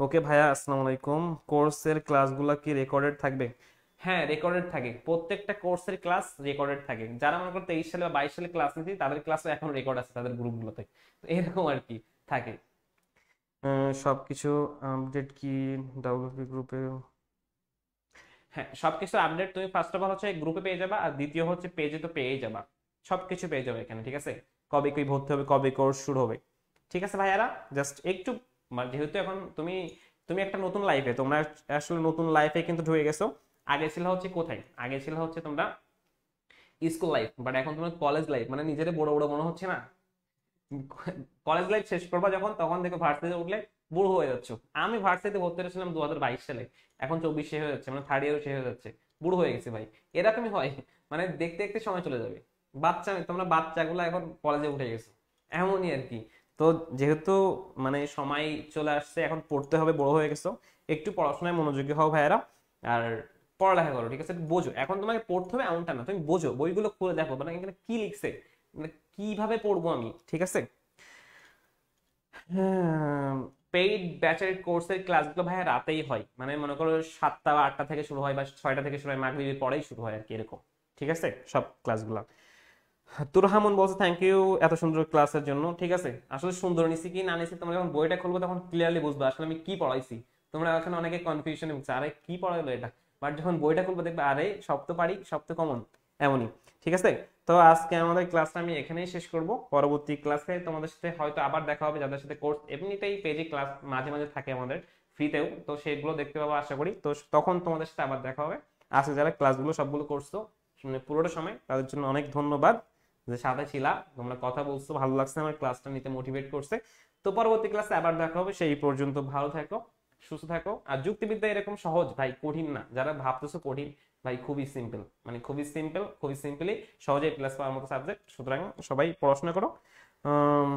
ওকে ভাইয়া, আসসালামু আলাইকুম। কোর্সের ক্লাসগুলো কি রেকর্ডেড থাকবে? হ্যাঁ, রেকর্ডেড থাকে, প্রত্যেকটা কোর্সের ক্লাস রেকর্ডেড থাকে। যারা মনে করো 23 সালে বা 22 সালে ক্লাস নিয়েছি, তাদের ক্লাসও এখন রেকর্ড আছে তাদের গ্রুপগুলোতে, তো এরকম আর কি থাকে। সবকিছু আপডেট কি ডাব্লিউপি গ্রুপে? হ্যাঁ, সবকিছু আপডেট তুমি ফার্স্ট অফ অল হচ্ছে গ্রুপে পেয়ে যাবা, আর দ্বিতীয় হচ্ছে পেজে তো পেয়েই যাবা, সবকিছু পেয়ে যাবে এখানে, ঠিক আছে? কবে কি ভর্তি হবে, কবে কোর্স শুরু হবে, ঠিক আছে ভাইয়ারা? জাস্ট একটু যেহেতু এখন তুমি তুমি একটা নতুন লাইফে, তোমরা আসলে নতুন লাইফে কিন্তু ঢুকে গেছো। আগে ছিল হচ্ছে কোথায়, আগে ছিল হচ্ছে তোমরা স্কুল লাইফ, বাট এখন তোমার কলেজ লাইফ, মানে নিজের বড় বড় মনে হচ্ছে না? কলেজ লাইফ শেষ করবা যখন, তখন দেখো ভার্সিটিতে উঠলে বুড়ো হয়ে যাচ্ছ। আমি ভার্সিটিতে ভর্তি হয়েছিলাম 2022 সালে, এখন 24 শেষ হয়ে যাচ্ছে, মানে থার্ড ইয়ার শেষ হয়ে যাচ্ছে, বুড়ো হয়ে গেছে ভাই। এরকমই হয়, মানে দেখতে দেখতে সময় চলে যাবে। তোমরা বাচ্চাগুলো এখন কলেজে উঠে গেছো, এমনই আর কি। তো যেহেতু মানে সময় চলে আসছে, এখন পড়তে হবে, বড় হয়ে গেছো, একটু পড়াশোনায় মনোযোগী হও ভাইয়েরা। আর পড়ালেখা করো, ঠিক আছে, বোঝো। এখন তোমাকে পড়তে হবে এমনটা না, তুমি বোঝো, বইগুলো খুলে দেখো, মানে এখানে কি লিখছে, মানে কিভাবে পড়বো আমি, ঠিক আছে। হ্যাঁ, পেইড ব্যাচের কোর্সের ক্লাসগুলো ভাইয়া রাতেই হয়, মানে মনে করো 7টা বা 8টা থেকে শুরু হয়, বা 6টা থেকে শুরু হয়, মাগরিবের পরেই শুরু হয় আর কি, এরকম, ঠিক আছে সব ক্লাসগুলো। তুরহামুন বলছে থ্যাংক ইউ এত সুন্দর ক্লাসের জন্য, ঠিক আছে। আসলে সুন্দর নিছি কি না নিছি তোমরা যখন বইটা খুলবো তখন ক্লিয়ারলি বুঝবে আসলে আমি কি পড়াইছি। তোমরা এখানে অনেকে কনফিউশনে ভুগছে, আরে কি পড়াইলো এটা, বাট যখন বইটা খুলবো দেখবে আরে সব তো পারি, সব তো কমন, এমনই, ঠিক আছে। তো আজকে আমাদের ক্লাসটা আমি এখানেই শেষ করব, পরবর্তী ক্লাসে তোমাদের সাথে হয়তো আবার দেখা হবে, যাদের সাথে কোর্স এমনিতেই পেজে ক্লাস মাঝে মাঝে থাকে আমাদের ফ্রিতেও, তো সেগুলো দেখতে পাবো আশা করি। তো তখন তোমাদের সাথে আবার দেখা হবে। আজকে যারা ক্লাসগুলো সবগুলো করছো মানে পুরোটা সময়, তাদের জন্য অনেক ধন্যবাদ যে সাথে ছিলা, তোমরা কথা বলছো, ভালো লাগছে, আমার ক্লাসটা নিতে মোটিভেট করছে। তো পরবর্তী ক্লাসে আবার দেখা হবে, সেই পর্যন্ত ভালো থাকো, সুস্থ থাকো। আর যুক্তিবিদ্যা এরকম সহজ ভাই, কঠিন না, যারা ভাবতেছো কঠিন, ভাই খুবই সিম্পল, মানে খুবই সিম্পল, খুবই সিম্পলি সহজেই প্লাস পাওয়ার মতো সাবজেক্ট, সুতরাং সবাই পড়াশোনা করো। আম,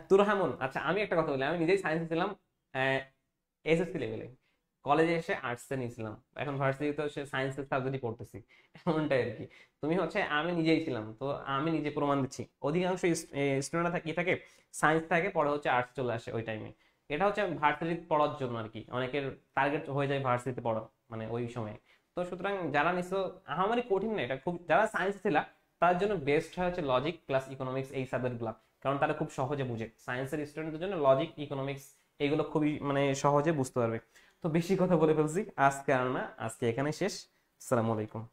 তুরহামুন, আচ্ছা আমি একটা কথা বলি, আমি নিজেই সায়েন্সে ছিলাম এসএসসি লেভেলে, কলেজে এসে আর্টসে নিয়েছিলাম, এখন ভার্সিটিতে সে সায়েন্সের সাবজেক্টই পড়তেছি, এমনটাই আর কি। তুমি হচ্ছে, আমি নিজেই ছিলাম, তো আমি নিজে প্রমাণ দিচ্ছি। অধিকাংশ স্টুডেন্টরা থাকে কি থাকে, সায়েন্স থাকে, পরে হচ্ছে আর্টস চলে আসে ওই টাইমে। এটা হচ্ছে ভার্সিটি পড়ার জন্য আর কি, অনেকের টার্গেট হয়ে যায় ভার্সিটিতে পড়া, মানে ওই সময়ে। তো সুতরাং যারা নিছো, আমারই কঠিন না এটা, খুব যারা সায়েন্স ছিল তার জন্য বেস্ট হয় হচ্ছে লজিক প্লাস ইকোনমিক্স, এই সাবজেক্টগুলো, কারণ তারা খুব সহজে বুঝে। সায়েন্সের স্টুডেন্টদের জন্য লজিক, ইকোনমিক্স এগুলো খুবই মানে সহজে বুঝতে পারবে। তো বেশি কথা বলে ফেলছি আজকে, আর না, আজকে এখানে শেষ। আসসালামু আলাইকুম।